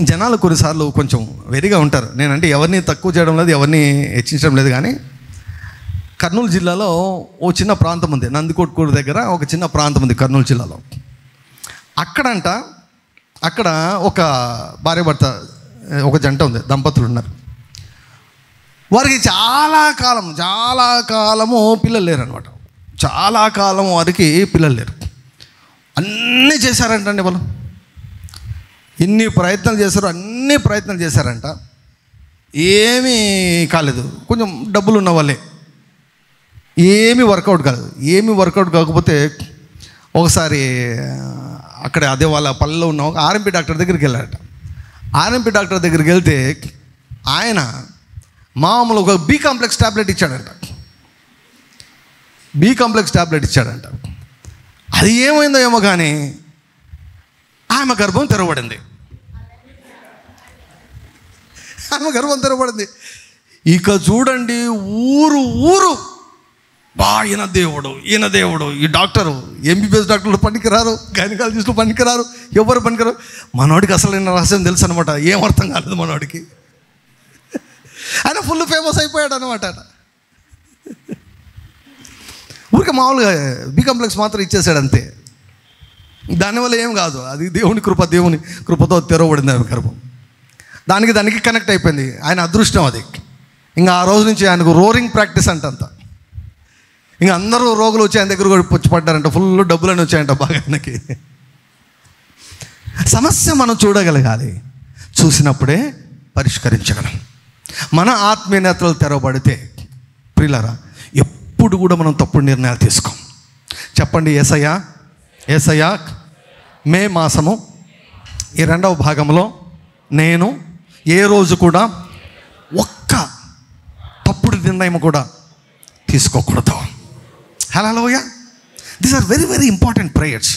జనాలు కొన్నిసార్లు కొంచెం వెరిగా ఉంటారు. నేనంటే ఎవరిని తక్కువ చేయడం లేదు, ఎవరిని హెచ్చించడం లేదు, కానీ కర్నూలు జిల్లాలో ఓ చిన్న ప్రాంతం ఉంది, నందికొట్కూరు దగ్గర ఒక చిన్న ప్రాంతం ఉంది కర్నూలు జిల్లాలో. అక్కడ ఒక భార్య భర్త ఒక జంట ఉంది, దంపతులు ఉన్నారు. వారికి చాలా కాలము పిల్లలు లేరు అనమాట. చాలా కాలం వారికి పిల్లలు లేరు. అన్నీ చేశారంటండి వాళ్ళు, అన్ని ప్రయత్నాలు చేశారంట, ఏమీ కాలేదు. కొంచెం డబ్బులు ఉన్న వాళ్ళే, ఏమీ వర్కౌట్ కాకపోతే ఒకసారి అక్కడ అదే వాళ్ళ పల్లెలో ఉన్న ఒక ఆర్ఎంపీ డాక్టర్ దగ్గరికి వెళ్ళారట. ఆర్ఎంపీ డాక్టర్ దగ్గరికి వెళ్తే ఆయన మామూలు ఒక బి కాంప్లెక్స్ టాబ్లెట్ ఇచ్చాడంట. అది ఏమైందో ఏమో కానీ ఆమె గర్భం తెరవబడింది. ఇక చూడండి, ఊరు ఈయన దేవుడు, ఈ డాక్టరు, ఎంబీబీఎస్ డాక్టర్లు పనికిరారు, గైనకాలజిస్టులు పనికిరారు, ఎవరు పనికిరారు. మనవాడికి అసలు రహస్యం తెలుసు అనమాట. ఏం అర్థం కాలేదు మనవాడికి. ఆయన ఫుల్ ఫేమస్ అయిపోయాడు అనమాట. ఊరికే మామూలుగా బి కాంప్లెక్స్ మాత్రం ఇచ్చేసాడు అంతే. దానివల్ల ఏం కాదు, అది దేవుని కృపతో తెరవబడింది ఆమె గర్భం. దానికి కనెక్ట్ అయిపోయింది. ఆయన అదృష్టం అది. ఇంకా ఆ రోజు నుంచి ఆయనకు రోరింగ్ ప్రాక్టీస్ అంట. ఇంకా అందరూ రోగులు వచ్చి ఆయన దగ్గర కూడా పుచ్చి పడ్డారంట, ఫుల్ డబ్బులని వచ్చాయంట బాగా ఆయనకి. సమస్య మనం చూడగలగాలి, చూసినప్పుడే పరిష్కరించగలం. మన ఆత్మీయ నేత్రాలు తెరవబడితే ప్రియులారా, ఎప్పుడు కూడా మనం తప్పుడు నిర్ణయాలు తీసుకోం. చెప్పండి, యేసయ్యా మే మాసము ఈ 2వ భాగంలో నేను ఏ రోజు కూడా ఒక్క తప్పుడు నిర్ణయం కూడా తీసుకోకూడదు. Hallelujah. These are very very important prayers.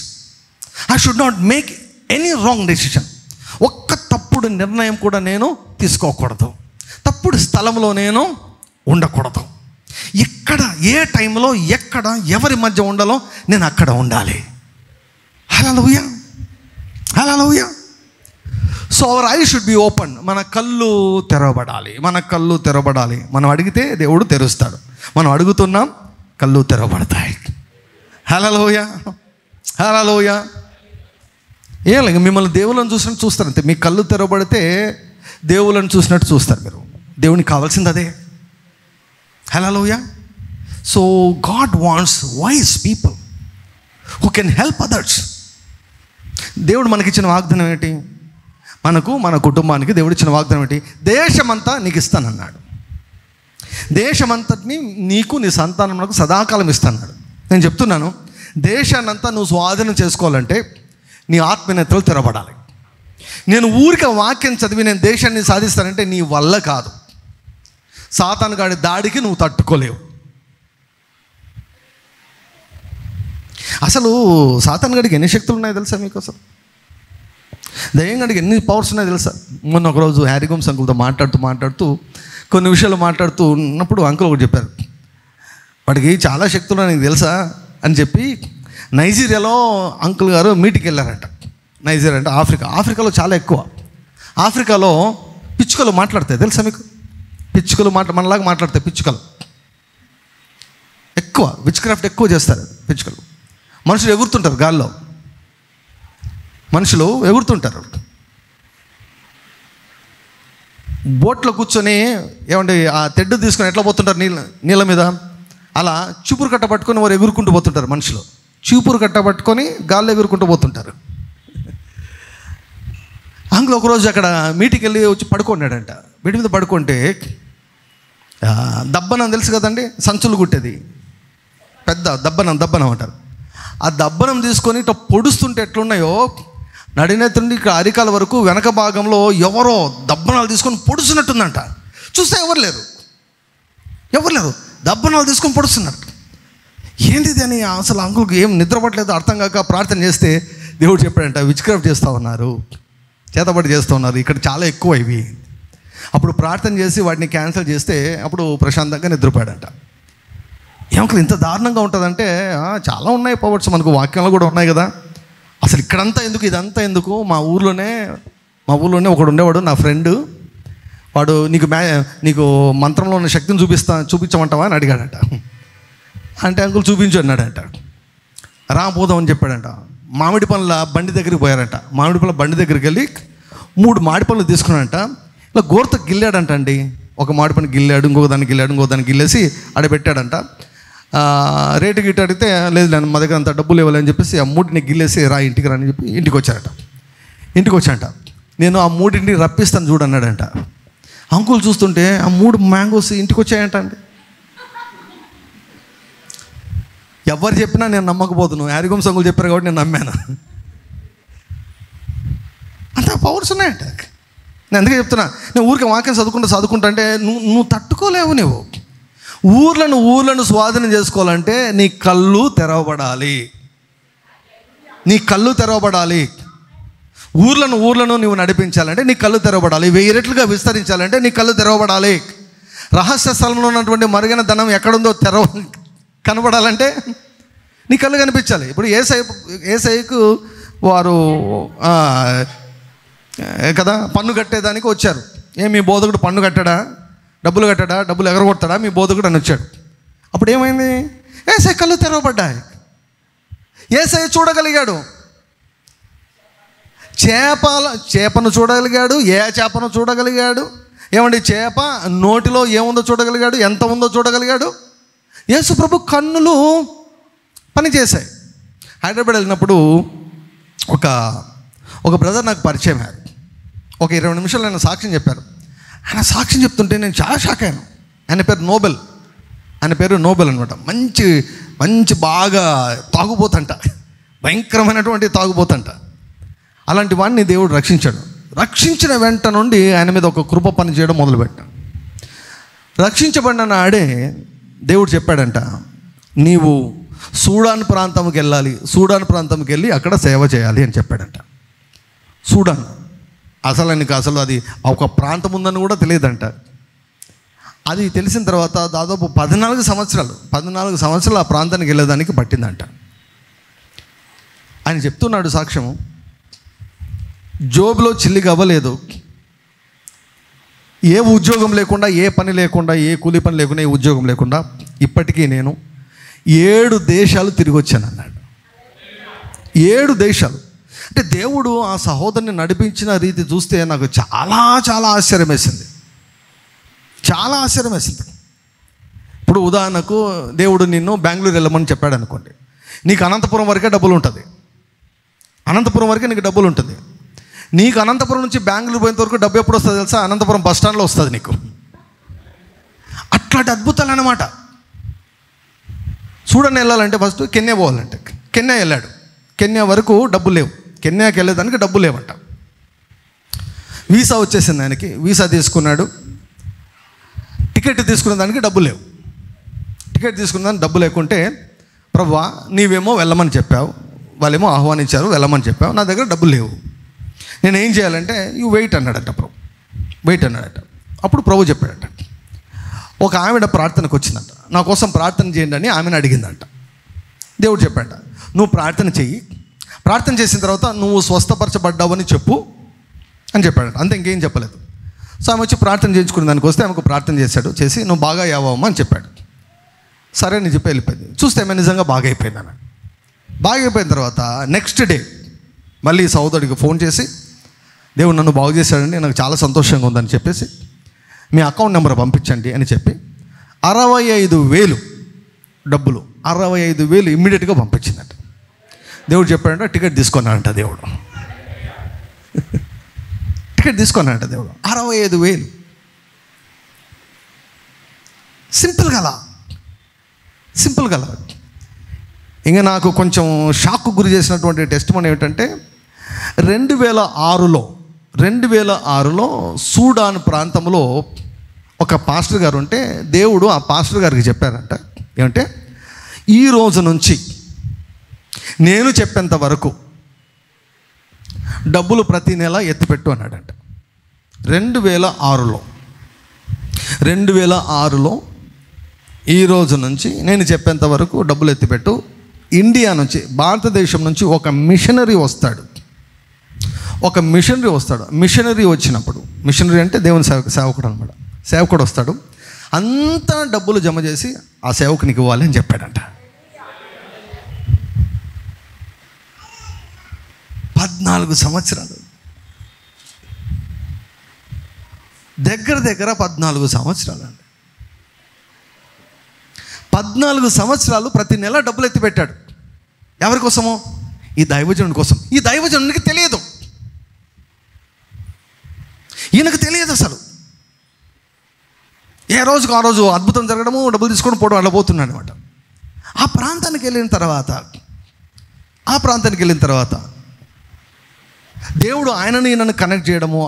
I should not make any wrong decision. ఒక్క తప్పుడు నిర్ణయం కూడా నేను తీసుకోకూడదు. తప్పుడు స్థలంలో నేను ఉండకూడదు. ఎక్కడ, ఏ టైంలో, ఎక్కడ, ఎవరి మధ్య ఉండాలో నేను అక్కడ ఉండాలి. Hallelujah. So our I should be open. మన కళ్ళు తెరవబడాలి. మనం అడిగితే దేవుడు తెరుస్తాడు. మనం అడుగుతున్నాం, కళ్ళు తెరవబడతాయి. హల్లెలూయా. ఏం లేదు, మిమ్మల్ని దేవుళ్ళని చూసినట్టు చూస్తారు అంతే. మీ కళ్ళు తెరవబడితే దేవుళ్ళని చూసినట్టు చూస్తారు మీరు. దేవునికి కావాల్సింది అదే. Hallelujah. So God wants wise people who can help others. దేవుడు మనకిచ్చిన వాగ్దానం ఏంటి? మన కుటుంబానికి దేవుడు ఇచ్చిన వాగ్దానం ఏంటి? దేశమంతా నీకు ఇస్తానన్నాడు. దేశమంతటిని నీకు, నీ సంతానమునకు సదాకాలం ఇస్తానన్నాడు. నేను చెప్తున్నాను, దేశాన్నంతా నువ్వు స్వాధీనం చేసుకోవాలంటే నీ ఆత్మనేత్రాలు తెరవబడాలి. నేను ఊరికే వాక్యం చదివి నేను దేశాన్ని సాధిస్తానంటే నీ వల్ల కాదు. సాతాను గాడి దాడికి నువ్వు తట్టుకోలేవు. అసలు సాతాను గాడికి ఎన్ని శక్తులు ఉన్నాయో తెలుసా మీకు? అసలు దయ్యం గాడికి ఎన్ని పవర్స్ ఉన్నాయో తెలుసా? మొన్న ఒకరోజు హ్యారీగోమ్స్ అంకుల్తో మాట్లాడుతూ కొన్ని విషయాలు మాట్లాడుతూ ఉన్నప్పుడు అంకుల్ ఒకటి చెప్పారు, వాడికి చాలా శక్తులు నీకు తెలుసా అని చెప్పి. నైజీరియాలో అంకుల్ గారు మీటింగ్కి వెళ్ళారంట. నైజీరియా అంటే ఆఫ్రికాలో చాలా ఎక్కువ. ఆఫ్రికాలో పిచ్చుకలు మాట్లాడతాయి తెలుసా మీకు? పిచ్చుకలు మనలాగా మాట్లాడతాయి. పిచ్చుకలు ఎక్కువ విచ్ క్రాఫ్ట్ ఎక్కువ చేస్తారు. పిచ్చుకలు మనుషులు ఎగురుతుంటారు, గాల్లో మనుషులు ఎగురుతుంటారు. బోట్లో కూర్చొని ఏమంటే ఆ తెడ్డు తీసుకొని ఎట్లా పోతుంటారు నీళ్ళ మీద, అలా చీపురు కట్ట పట్టుకొని వారు ఎగురుకుంటూ పోతుంటారు. మనుషులు చీపురు కట్ట పట్టుకొని గాల్లో ఎగురుకుంటూ పోతుంటారు. అంకుల్ ఒకరోజు అక్కడ మీటింగ్కి వెళ్ళి వచ్చి పడుకున్నాడంట. వీటి మీద పడుకుంటే దబ్బనం తెలుసు కదండి, సంచులు కుట్టేది పెద్ద దబ్బనం అంటారు. ఆ దబ్బనం తీసుకొని ఇట్లా పొడుస్తుంటే ఎట్లున్నాయో నడినెత్తుండి ఇక్కడ అరికాల వరకు వెనక భాగంలో ఎవరో దబ్బనాలు తీసుకొని పొడుస్తున్నట్టుందంట. చూస్తే ఎవరు లేరు, దబ్బనాలు తీసుకొని పొడుస్తున్నారు. ఏంటిది అని అసలు అంకుల్కి ఏం నిద్రపట్టలేదు, అర్థం కాక ప్రార్థన చేస్తే దేవుడు చెప్పాడంట, విచ్క్రాఫ్ట్ చేస్తూ ఉన్నారు, చేతబడి చేస్తూ ఉన్నారు, ఇక్కడ చాలా ఎక్కువ ఇవి. అప్పుడు ప్రార్థన చేసి వాటిని క్యాన్సిల్ చేస్తే అప్పుడు ప్రశాంతంగా నిద్రపోయాడంట. ఏమంకులు ఇంత దారుణంగా ఉంటుందంటే, చాలా ఉన్నాయి పవర్స్, మనకు వాక్యంలో కూడా ఉన్నాయి కదా. అసలు ఇక్కడంతా ఎందుకు, ఇదంతా ఎందుకు? మా ఊర్లోనే ఒకడు ఉండేవాడు, నా ఫ్రెండ్, వాడు నీకు మంత్రంలో ఉన్న శక్తిని చూపించమంటావా అని అడిగాడంట. అంటే అంకుల్ చూపించు అన్నాడంట. రాబోదామని చెప్పాడంట. మామిడి పనుల బండి దగ్గరికి పోయారంట. మామిడి పనుల బండి దగ్గరికి వెళ్ళి 3 మామిడి పనులు తీసుకున్నాడంట. ఇలా గోరుతో గిల్లాడంట అండి. ఒక మామిడి పని గిల్లాడు, ఇంకొక దాన్ని గిల్లేసి ఆడబెట్టాడంట. రేటు గిట్టు అడిగితే లేదు నేను మా దగ్గర అంత డబ్బులు ఇవ్వాలి అని చెప్పేసి ఆ 3ని గిల్లేసి ఇంటికి రాని చెప్పి ఇంటికి వచ్చాడంట. నేను ఆ 3ని రప్పిస్తాను చూడన్నాడంట. అంకుల్ చూస్తుంటే ఆ 3 మ్యాంగోస్ ఇంటికి వచ్చాయంట అండి. ఎవరు చెప్పినా నేను నమ్మకపోతున్నాను. యారిగోమ్స్ అంకుల్ చెప్పారు కాబట్టి నేను నమ్మాను. అంత పవర్స్ ఉన్నాయంట. నేను అందుకే చెప్తున్నా, నేను ఊరికి వాక్యం చదువుకుంటా అంటే నువ్వు తట్టుకోలేవు. నువ్వు ఊర్లను స్వాధీనం చేసుకోవాలంటే నీ కళ్ళు తెరవబడాలి. ఊర్లను నువ్వు నడిపించాలంటే నీ కళ్ళు తెరవబడాలి. 1000 రెట్లుగా విస్తరించాలంటే నీ కళ్ళు తెరవబడాలి. రహస్య స్థలంలో ఉన్నటువంటి మరుగైన ధనం ఎక్కడుందో కనబడాలంటే నీ కళ్ళు కనిపించాలి. ఇప్పుడు ఏసైకు వారు కదా పన్ను కట్టేదానికి వచ్చారు. మీ బోధకుడు పన్ను కట్టాడా, డబ్బులు ఎగరగొడతాడా మీ బోధకుడు అని వచ్చాడు. అప్పుడు ఏమైంది? ఏసై కళ్ళు తెరవబడ్డాయి. ఏసై చూడగలిగాడు. చేపను చూడగలిగాడు. చేపను చూడగలిగాడు. ఏమండి, చేప నోటిలో ఏముందో చూడగలిగాడు, ఎంత ఉందో చూడగలిగాడు. యేసు ప్రభు కన్నులు పనిచేశాయి. హైదరాబాద్ వెళ్ళినప్పుడు ఒక బ్రదర్ నాకు పరిచయం అయ్యారు. ఒక 20 నిమిషాలు ఆయన సాక్ష్యం చెప్పారు. ఆయన సాక్ష్యం చెప్తుంటే నేను చాలా షాక్ అయ్యాను. ఆయన పేరు నోబెల్ అనమాట. మంచి బాగా తాగుబోతంట, భయంకరమైనటువంటి తాగుబోతంట. అలాంటి వాడిని దేవుడు రక్షించాడు. రక్షించిన వెంట నుండి ఆయన మీద ఒక కృప పని చేయడం మొదలుపెట్టాడు. రక్షించబడిన నాడే దేవుడు చెప్పాడంట, నీవు సూడాన్ ప్రాంతంకి వెళ్ళి అక్కడ సేవ చేయాలి అని చెప్పాడంట. సూడాన్ అసలు అది ఒక ప్రాంతం ఉందని కూడా తెలియదంట. అది తెలిసిన తర్వాత దాదాపు 14 సంవత్సరాలు ఆ ప్రాంతానికి వెళ్ళేదానికి పట్టిందంట. ఆయన చెప్తున్నాడు సాక్ష్యము, జోబులో చిల్లిగా అవ్వలేదు. ఏ ఉద్యోగం లేకుండా, ఏ పని లేకుండా, ఏ కూలి పని లేకుండా, ఏ ఉద్యోగం లేకుండా ఇప్పటికీ నేను 7 దేశాలు తిరిగి వచ్చాను అన్నాడు. 7 దేశాలు. అంటే దేవుడు ఆ సహోదరుని నడిపించిన రీతి చూస్తే నాకు చాలా చాలా ఆశ్చర్యం వేసింది. ఇప్పుడు ఉదాహరణకు దేవుడు నిన్ను బెంగళూరు వెళ్ళమని చెప్పాడు అనుకోండి. నీకు అనంతపురం వరకే డబ్బులు ఉంటుంది. నీకు అనంతపురం నుంచి బెంగళూరు పోయేంత వరకు డబ్బు ఎప్పుడు వస్తుంది తెలుసా? అనంతపురం బస్ స్టాండ్లో వస్తుంది నీకు. అట్లాంటి అద్భుతాలు అన్నమాట. చూడని వెళ్ళాలంటే ఫస్ట్ కెన్యా పోవాలంటే కెన్యా వెళ్ళాడు. కెన్యా వరకు డబ్బులు లేవు. కెన్యాకి వెళ్ళేదానికి డబ్బులు లేవంట. వీసా వచ్చేసింది ఆయనకి. వీసా తీసుకున్నాడు. టికెట్ తీసుకునే దానికి డబ్బులు లేవు. డబ్బు లేకుంటే, ప్రభువా నీవేమో వెళ్ళమని చెప్పావు, వాళ్ళేమో ఆహ్వానించారు వెళ్ళమని చెప్పావు, నా దగ్గర డబ్బులు లేవు, నేను ఏం చేయాలంటే యూ వెయిట్ అన్నాడట. అప్పుడు ప్రభు చెప్పాడట, ఒక ఆవిడ ప్రార్థనకు వచ్చిందంట, నా కోసం ప్రార్థన చేయండి అని ఆమెను అడిగిందంట. దేవుడు చెప్పాడ, నువ్వు ప్రార్థన చెయ్యి, ప్రార్థన చేసిన తర్వాత నువ్వు స్వస్థపరచబడ్డావని చెప్పు అని చెప్పాడట. అంతే, ఇంకేం చెప్పలేదు. సో ఆమె వచ్చి ప్రార్థన చేయించుకునే దానికి వస్తే ఆమెకు ప్రార్థన చేసి నువ్వు బాగా అయ్యావమ్మా అని చెప్పాడు. సరే అని చెప్పి వెళ్ళిపోయింది. చూస్తే ఆమె నిజంగా బాగా అయిపోయింది. ఆమె బాగా అయిపోయిన తర్వాత నెక్స్ట్ డే మళ్ళీ సహోదరుడికి ఫోన్ చేసి, దేవుడు నన్ను బాగు చేశాడండి, నాకు చాలా సంతోషంగా ఉందని చెప్పేసి మీ అకౌంట్ నెంబర్ పంపించండి అని చెప్పి 65,000 డబ్బులు 65,000 ఇమ్మీడియట్గా పంపించిందంట. దేవుడు చెప్పాడంట, టికెట్ తీసుకున్నాడంట దేవుడు. టికెట్ తీసుకున్నాడంట దేవుడు. 65,000 సింపుల్ గల. ఇంకా నాకు కొంచెం షాక్ గురి చేసినటువంటి టెస్ట్ మనీ ఏమిటంటే 2006లో సూడాన్ ప్రాంతంలో ఒక పాస్టర్ గారు ఉంటే దేవుడు ఆ పాస్టర్ గారికి చెప్పారంట, ఏమంటే ఈ రోజు నుంచి నేను చెప్పేంత వరకు డబ్బులు ప్రతి నెల ఎత్తిపెట్టు అన్నాడంట. 2006లో ఈ రోజు నుంచి నేను చెప్పేంత వరకు డబ్బులు ఎత్తిపెట్టు. ఇండియా నుంచి, భారతదేశం నుంచి ఒక మిషనరీ వస్తాడు. మిషనరీ వచ్చినప్పుడు, మిషనరీ అంటే దేవుని సేవకుడు అనమాట. సేవకుడు వస్తాడు, అంతా డబ్బులు జమ చేసి ఆ సేవకునికి ఇవ్వాలి అని చెప్పాడంట. 14 సంవత్సరాలు, దగ్గర 14 సంవత్సరాలు అండి. 14 సంవత్సరాలు ప్రతి నెల డబ్బులు ఎత్తి పెట్టాడు. ఎవరి కోసమో? ఈ దైవజనుడి కోసం. ఈ దైవజనుడికి తెలియదు, ఈయనకు తెలియదు అసలు. ఏ రోజుకు ఆ రోజు అద్భుతం జరగడము, డబ్బులు తీసుకొని పోవడం, అలా పోతున్నాడు అనమాట. ఆ ప్రాంతానికి వెళ్ళిన తర్వాత దేవుడు ఆయనని నన్ను కనెక్ట్ చేయడము,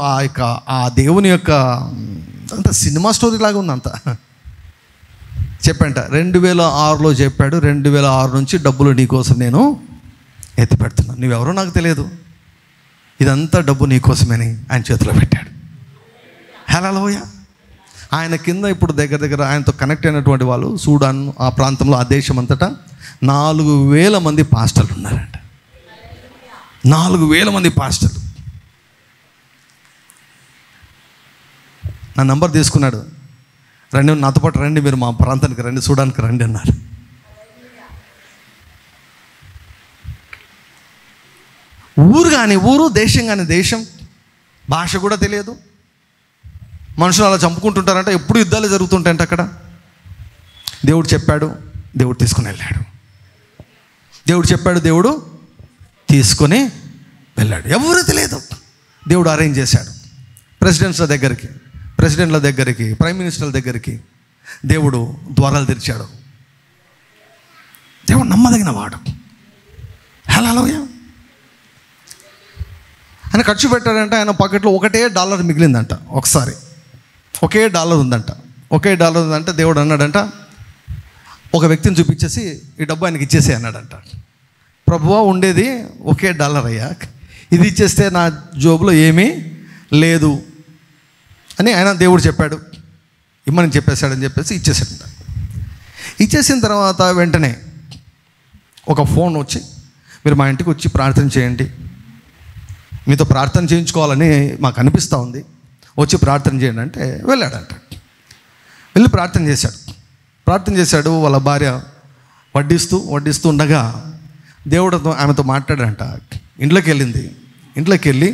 ఆ దేవుని యొక్క అంత సినిమా స్టోరీ లాగా ఉంది అంత. చెప్పంట 2006లో చెప్పాడు, 2006 నుంచి డబ్బులు నీకోసం నేను ఎత్తి పెడుతున్నాను, నువ్వెవరో నాకు తెలియదు, ఇదంతా డబ్బు నీకోసమని ఆయన చేతిలో పెట్టాడు. హల్లెలూయా. ఆయన కింద ఇప్పుడు దగ్గర ఆయనతో కనెక్ట్ అయినటువంటి వాళ్ళు సూడాన్, ఆ ప్రాంతంలో, ఆ దేశం అంతటా 4,000 మంది పాస్టర్లు ఉన్నారంట. 4,000 మంది పాస్టర్లు. నా నంబర్ తీసుకున్నాడు, రండి నాతో పాటు రండి, మీరు మా ప్రాంతానికి రండి, సూడాన్కి రండి అన్నారు. ఊరు, దేశం కానీ దేశం, భాష కూడా తెలియదు. మనుషులు అలా చంపుకుంటుంటారంట, ఎప్పుడు యుద్ధాలు జరుగుతుంటాయంట అక్కడ. దేవుడు చెప్పాడు, దేవుడు తీసుకుని వెళ్ళాడు. దేవుడు చెప్పాడు, దేవుడు తీసుకొని వెళ్ళాడు. ఎవరు తెలియదు. దేవుడు అరేంజ్ చేశాడు. ప్రెసిడెంట్ల దగ్గరికి, ప్రైమ్ మినిస్టర్ల దగ్గరికి దేవుడు ద్వారాలు తెరిచాడు. దేవుడు నమ్మదగిన వాడు. హల్లెలూయా. ఆయన ఖర్చు పెట్టాడంటే ఆయన పాకెట్లో $1 మిగిలిందంట. ఒకసారి $1 ఉందంట. దేవుడు అన్నాడంట, ఒక వ్యక్తిని చూపించేసి ఈ డబ్బు ఆయనకి ఇచ్చేసే అన్నాడంట. ప్రభువా, ఉండేది $1 అయ్యా, ఇది ఇచ్చేస్తే నా జోబులో ఏమీ లేదు అని ఆయన దేవుడు చెప్పాడు, ఇమ్మని చెప్పేశాడని చెప్పేసి ఇచ్చేసాడంట. ఇచ్చేసిన తర్వాత వెంటనే ఒక ఫోన్ వచ్చి, మీరు మా ఇంటికి వచ్చి ప్రార్థన చేయండి, మీతో ప్రార్థన చేయించుకోవాలని మాకు అనిపిస్తూ ఉంది, వచ్చి ప్రార్థన చేయండి అంటే వెళ్ళాడంట. వెళ్ళి ప్రార్థన చేశాడు. వాళ్ళ భార్య వడ్డిస్తూ ఉండగా దేవుడితో ఆమెతో మాట్లాడంట. ఇంట్లోకి వెళ్ళి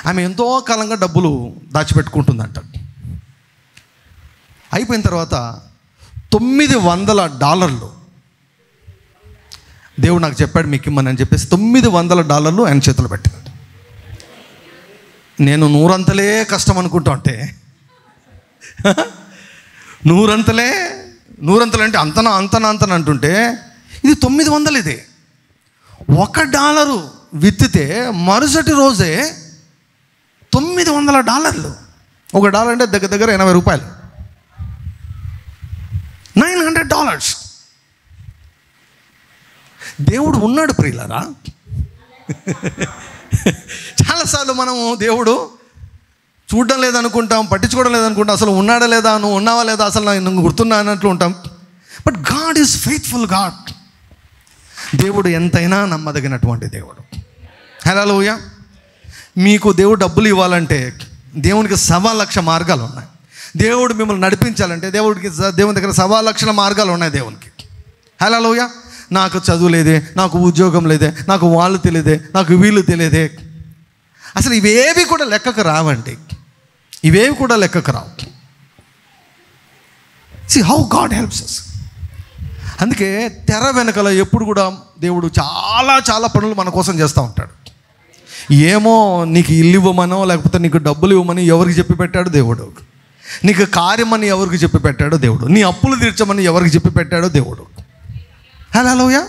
ఆమె ఎంతో కాలంగా డబ్బులు దాచిపెట్టుకుంటుందంట. అయిపోయిన తర్వాత $900 దేవుడు నాకు చెప్పాడు మీకు ఇమ్మని అని చెప్పేసి $900 ఆయన చేతులు పెట్టాడు. నేను 100 కష్టం అనుకుంటా ఉంటే, 100 అంటే అంతన అంటుంటే, ఇది 900. ఇది $1 విత్తితే మరుసటి రోజే $900. $1 అంటే దగ్గర $80. $900. దేవుడు ఉన్నాడు ప్రియులారా. చాలాసార్లు మనము దేవుడు చూడడం లేదనుకుంటాం, పట్టించుకోవడం లేదనుకుంటాం, అసలు ఉన్నాడా లేదా, నువ్వు ఉన్నావా లేదా, అసలు నువ్వు గుర్తున్నా అన్నట్లు ఉంటాం. But God is faithful God. దేవుడు ఎంతైనా నమ్మదగినటువంటి దేవుడు. హల్లెలూయా. మీకు దేవుడు డబ్బులు ఇవ్వాలంటే దేవునికి 1,00,000 మార్గాలు ఉన్నాయి. దేవుడు మిమ్మల్ని నడిపించాలంటే దేవుని దగ్గర 1,00,000 మార్గాలు ఉన్నాయి దేవునికి. హల్లెలూయా. నాకు చదువు లేదే, నాకు ఉద్యోగం లేదే, నాకు వాళ్ళు తెలియదే, నాకు వీళ్ళు తెలియదే, అసలు ఇవేవి కూడా లెక్కకు రావండి. See how God helps us. అందుకే తెర వెనకల ఎప్పుడు కూడా దేవుడు చాలా పనులు మన కోసం చేస్తూ ఉంటాడు. ఏమో నీకు ఇల్లు ఇవ్వమనో లేకపోతే నీకు డబ్బులు ఇవ్వమని ఎవరికి చెప్పి పెట్టాడు దేవుడు, నీకు కార్యమని ఎవరికి చెప్పి పెట్టాడో దేవుడు, నీ అప్పులు తీర్చమని ఎవరికి చెప్పి పెట్టాడో దేవుడు. హల్లెలూయా.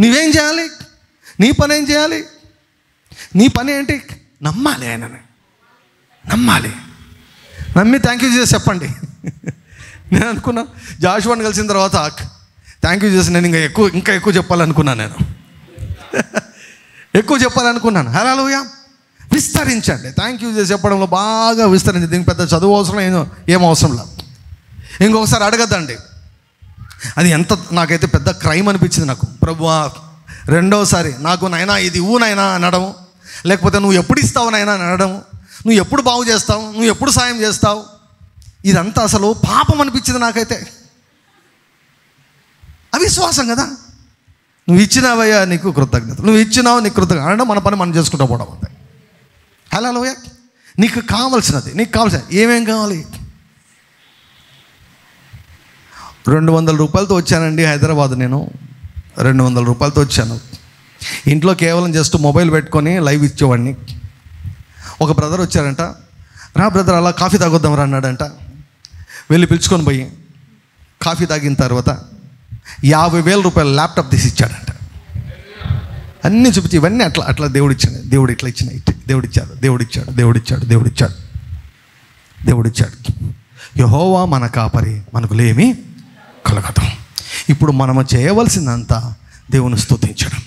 నువ్వేం చేయాలి? నీ పని ఏం చేయాలి? నీ పని ఏంటి? నమ్మాలి. ఆయనని నమ్మి థ్యాంక్ యూ చేసి చెప్పండి. నేను అనుకున్నా, జాషువాని కలిసిన తర్వాత థ్యాంక్ యూ చేసి నేను ఇంకా ఎక్కువ చెప్పాలనుకున్నాను. నేను ఎక్కువ చెప్పాలనుకున్నాను. హల్లెలూయా. విస్తరించండి. థ్యాంక్ యూ చేసి చెప్పడంలో బాగా విస్తరించండి. దీనికి పెద్ద చదువు అవసరం ఏం అవసరం లేదు. ఇంకొకసారి అడగద్దండి. అది ఎంత నాకైతే పెద్ద క్రైమ్ అనిపించింది నాకు. ప్రభువా రెండోసారి నాకు నైనా ఇది నైనా అనడం, లేకపోతే నువ్వు ఎప్పుడు ఇస్తావు నైనా అనడం, నువ్వు ఎప్పుడు బాగు చేస్తావు, నువ్వు ఎప్పుడు సాయం చేస్తావు, ఇదంతా అసలు పాపం అనిపించింది నాకైతే. అవిశ్వాసం కదా. నువ్వు ఇచ్చినావయ్యా నీకు కృతజ్ఞత, నువ్వు ఇచ్చినావు నీకు కృతజ్ఞత అనడం, మన పని మనం చేసుకుంటూ పోవడం అంతే. హల్లెలూయా. నీకు కావాల్సినది, నీకు కావాల్సిన ఏమేం కావాలి? 200 రూపాయలతో వచ్చానండి హైదరాబాద్. నేను 200 రూపాయలతో వచ్చాను. ఇంట్లో కేవలం జస్ట్ మొబైల్ పెట్టుకొని లైవ్ ఇచ్చేవాడిని. ఒక బ్రదర్ వచ్చారంట. రా బ్రదర్ అలా కాఫీ తాగొద్దాం రా అన్నాడంట. వెళ్ళి పిలుచుకొని పోయి కాఫీ తాగిన తర్వాత 50,000 రూపాయల ల్యాప్టాప్ తీసి ఇచ్చాడంట. అన్నీ చూపించి ఇవన్నీ అట్లా దేవుడిచ్చాడు, దేవుడు ఇట్లా ఇచ్చిన దేవుడిచ్చాడు. యెహోవా మన కాపరి, మనకు లేమి కలగదు. ఇప్పుడు మనము చేయవలసిందంతా దేవుని స్తుతించడం,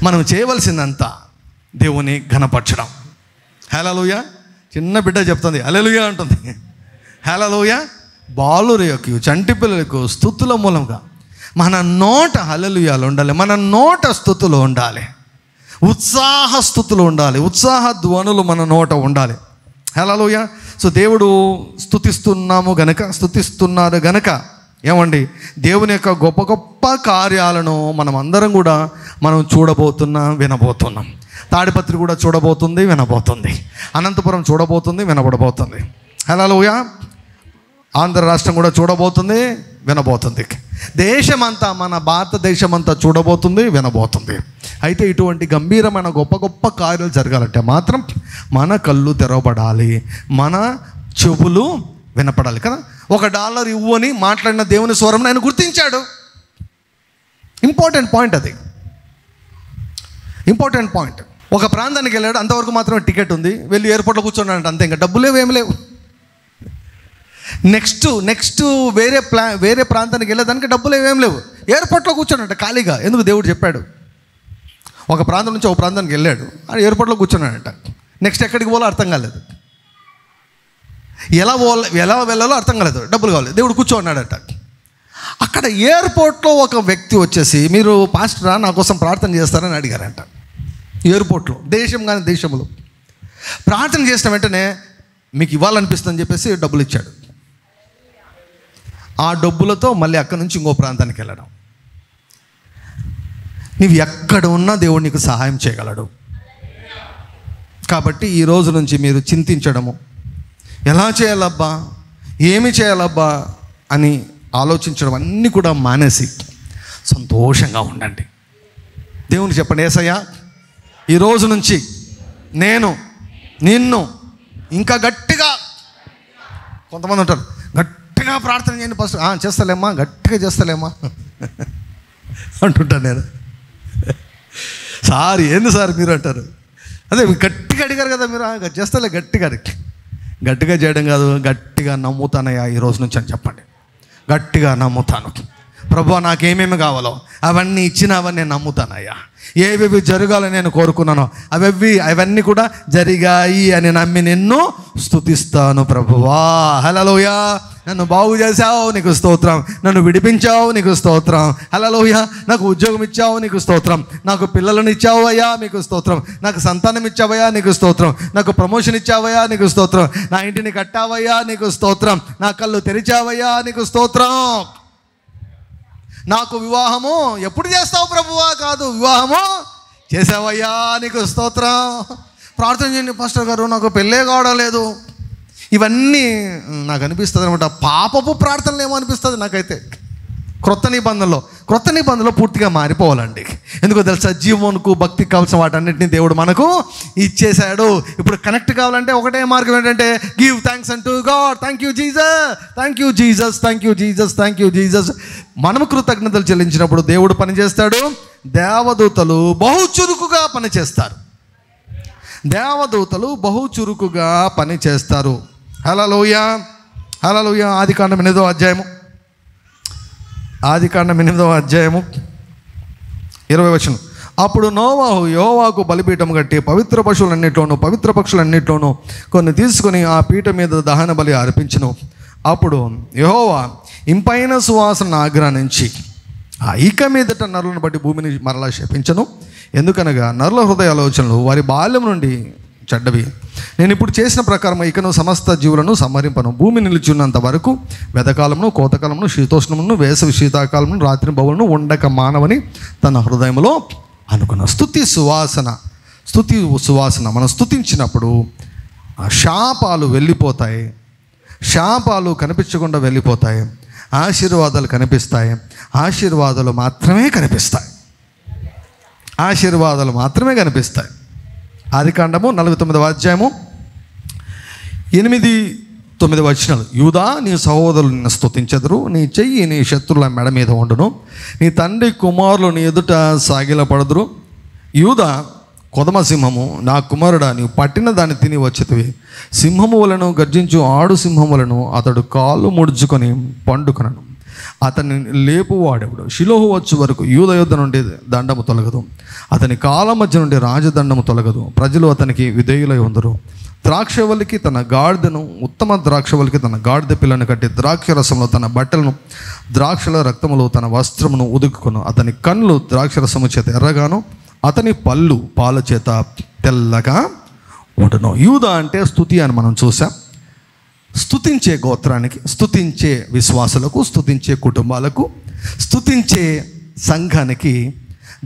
మనం చేయవలసిందంతా దేవుని ఘనపరచడం. హల్లెలూయా. చిన్న బిడ్డ చెప్తుంది హల్లెలూయా అంటుంది. హల్లెలూయా. బాలురకు చంటి పిల్లలకు స్తుతుల మూలంగా మన నోట హల్లెలూయాలు ఉండాలి, మన నోట స్తుతులు ఉండాలి, ఉత్సాహ స్తుతులు ఉండాలి, ఉత్సాహ ధ్వనులు మన నోట ఉండాలి. హల్లెలూయా. సో దేవుడు స్తుతిస్తున్నారు గనక ఏమండి, దేవుని యొక్క గొప్ప గొప్ప కార్యాలను మనం అందరం కూడా వినబోతున్నాం. తాడిపత్రి కూడా చూడబోతుంది, వినబోతుంది. అనంతపురం చూడబోతుంది, వినబడబోతుంది. హల్లెలూయా. ఆంధ్ర రాష్ట్రం కూడా చూడబోతుంది, వినబోతుంది. దేశమంతా, మన భారతదేశమంతా చూడబోతుంది, వినబోతుంది. అయితే ఇటువంటి గంభీరమైన గొప్ప గొప్ప కార్యాలు జరగాలంటే మాత్రం మన కళ్ళు తెరవబడాలి, మన చెవులు వినపడాలి కదా. $1 ఇవ్వు అని మాట్లాడిన దేవుని స్వరం ఆయన గుర్తించాడు. ఇంపార్టెంట్ పాయింట్ అది, ఇంపార్టెంట్ పాయింట్. ఒక ప్రాంతానికి వెళ్ళాడు, అంతవరకు మాత్రమే టికెట్ ఉంది, వెళ్ళి ఎయిర్పోర్ట్లో కూర్చోన్నాడంట, అంతే. ఇంకా డబ్బులు ఏమి లేవు. నెక్స్ట్ వేరే ప్రాంతానికి వెళ్ళేదానికి డబ్బులు ఏమేమి లేవు. ఎయిర్పోర్ట్లో కూర్చోనంట ఖాళీగా. ఎందుకు? దేవుడు చెప్పాడు. ఒక ప్రాంతం నుంచి ఒక ప్రాంతానికి వెళ్ళాడు, అది ఎయిర్పోర్ట్లో కూర్చున్నాడంట. నెక్స్ట్ ఎక్కడికి పోవాలో అర్థం కాలేదు, ఎలా వెళ్ళాలో అర్థం కాలేదు, డబ్బులు కావాలి. దేవుడు కూర్చోన్నాడట. అక్కడ ఎయిర్పోర్ట్లో ఒక వ్యక్తి వచ్చేసి, మీరు పాస్టరా నా కోసం ప్రార్థన చేస్తారని అడిగారంట. ఎయిర్పోర్ట్లో, దేశంలో ప్రార్థన చేసిన వెంటనే మీకు ఇవ్వాలనిపిస్తుందని చెప్పేసి డబ్బులు ఇచ్చాడు. ఆ డబ్బులతో మళ్ళీ అక్కడి నుంచి ఇంకో ప్రాంతానికి వెళ్ళడం. నీవు ఎక్కడ ఉన్నా దేవుడు నీకు సహాయం చేయగలడు. కాబట్టి ఈ రోజు నుంచి మీరు చింతించడము, ఎలా చేయాలబ్బా, ఏమి చేయాలబ్బా అని ఆలోచించడం అన్నీ కూడా మానేసి సంతోషంగా ఉండండి. దేవునికి చెప్పండి, యేసయ్యా ఈ రోజు నుంచి నేను నిన్ను ఇంకా గట్టిగా, కొంతమంది ఉంటారు గట్టిగా ప్రార్థన చేయండి ఫస్ట్. చేస్తలేమ్మా, గట్టిగా చేస్తలేమ్మా అంటుంటాను నేను. సార్ ఏంది సార్ మీరు అంటారు. అదే గట్టిగా అడిగారు కదా మీరు, చేస్తలే గట్టిగా చేయడం కాదు, గట్టిగా నమ్ముతానయ్యా ఈ రోజు నుంచి అని చెప్పండి. గట్టిగా నమ్ముతాను ప్రభువా, నాకేమేమి కావాలో అవన్నీ ఇచ్చినావని నేను నమ్ముతానయ్యా. ఏవేవి జరగాలని నేను కోరుకున్నానో అవన్నీ కూడా జరిగాయి అని నమ్మి నిన్ను స్తుతిస్తాను ప్రభువా. హల్లెలూయా. నన్ను బాగు చేశావు, నీకు స్తోత్రం. నన్ను విడిపించావు, నీకు స్తోత్రం. హల్లెలూయా. నాకు ఉద్యోగం ఇచ్చావు, నీకు స్తోత్రం. నాకు పిల్లలను ఇచ్చావు అయ్యా, నీకు స్తోత్రం. నాకు సంతానం ఇచ్చావయ్యా, నీకు స్తోత్రం. నాకు ప్రమోషన్ ఇచ్చావయ్యా, నీకు స్తోత్రం. నా ఇంటిని కట్టావయ్యా, నీకు స్తోత్రం. నా కళ్ళు తెరిచావయ్యా, నీకు స్తోత్రం. నాకు వివాహము ఎప్పుడు చేస్తావు ప్రభువా కాదు, వివాహము చేసావయ్యా, నీకు స్తోత్రం. ప్రార్థన చేయండి పాస్టర్ గారు, నాకు పెళ్ళే కావడం లేదు. ఇవన్నీ నాకు అనిపిస్తుంది అనమాట, పాపపు ప్రార్థనలు ఏమో అనిపిస్తుంది నాకైతే. క్రొత్త నిబంధనలో పూర్తిగా మారిపోవాలండి. ఎందుకో తెలుసా, జీవమునకు భక్తికి కావాల్సిన వాటన్నిటిని దేవుడు మనకు ఇచ్చేశాడు. ఇప్పుడు కనెక్ట్ కావాలంటే ఒకటే మార్గం ఏంటంటే, గివ్ థ్యాంక్స్ అంటూ God. Thank you Jesus, thank you Jesus, thank you Jesus, thank you Jesus. మనము కృతజ్ఞతలు చెల్లించినప్పుడు దేవుడు పని చేస్తాడు. దేవదూతలు బహు చురుకుగా పనిచేస్తారు. పని చేస్తారు. హల్లెలూయా. హల్లెలూయా. ఆదికాండం 8వ అధ్యాయము ఆదికాండం 8వ అధ్యాయము 20వ వచనం. అప్పుడు నోవాహు యెహోవాకు బలిపీఠం కట్టి పవిత్ర పశువులన్నిట్లోనూ పవిత్ర పక్షులన్నిట్లోనూ కొన్ని తీసుకుని ఆ పీఠ మీద దహన బలి అర్పించెను. అప్పుడు యెహోవా ఇంపైన సువాసన ఆగ్రహించి ఇక మీదట నరులను బట్టి భూమిని మరలా శపించను. ఎందుకనగా నరుల హృదయ ఆలోచనలు వారి బాల్యం నుండి చెడ్డవి. నేను ఇప్పుడు చేసిన ప్రకారం ఇకను సమస్త జీవులను సంహరింపను. భూమి నిలిచినంత వరకు వెదకాలమును కోతకాలమును శీతోష్ణమును వేసవి శీతాకాలమును రాత్రి బవులను ఉండక మానవని తన హృదయంలో అనుకున్న. స్తుతి సువాసన మనం స్తుతించినప్పుడు ఆ శాపాలు వెళ్ళిపోతాయి, శాపాలు కనిపించకుండా వెళ్ళిపోతాయి, ఆశీర్వాదాలు కనిపిస్తాయి. ఆశీర్వాదాలు మాత్రమే కనిపిస్తాయి. ఆశీర్వాదాలు మాత్రమే కనిపిస్తాయి. ఆదికాండము 49వ అధ్యాయము 8-9 వచనాలు. యూదా నీ సహోదరులు నిన్ను స్తుతించెదరు, నీ చెయ్యి నీ శత్రువుల మెడ మీద ఉండును, నీ తండ్రి కుమారులు నీ ఎదుట సాగిలపడదురు. యూదా కొదమ సింహము, నా కుమారుడా నీవు పట్టిన దాన్ని తిని వచ్చేతివి. సింహము వలను గర్జించు ఆడు సింహం వలను అతడు కాళ్ళు ముడుచుకొని పండుకొనను. అతన్ని లేపువాడెవడు? షిలోహు వచ్చు వరకు యూద యుద్ధ నుండి దండము తొలగదు, అతని కాళ్ళ మధ్య నుండి రాజదండము తొలగదు. ప్రజలు అతనికి విధేయులై ఉందరు. ద్రాక్షవల్లికి తన గాడిదను, ఉత్తమ ద్రాక్షవల్లికి తన గాడిద పిల్లను కట్టి ద్రాక్ష రసంలో తన బట్టలను, ద్రాక్షల రక్తములో తన వస్త్రమును ఉదుకుకొను. అతని కళ్ళు ద్రాక్షరసము చేత ఎర్రగాను, అతని పళ్ళు పాల చేత తెల్లగా ఉండును. యూదా అంటే స్తుతి అని మనం చూసాం. స్తుతించే గోత్రానికి, స్తుతించే విశ్వాసులకు, స్తుతించే కుటుంబాలకు, స్తుతించే సంఘానికి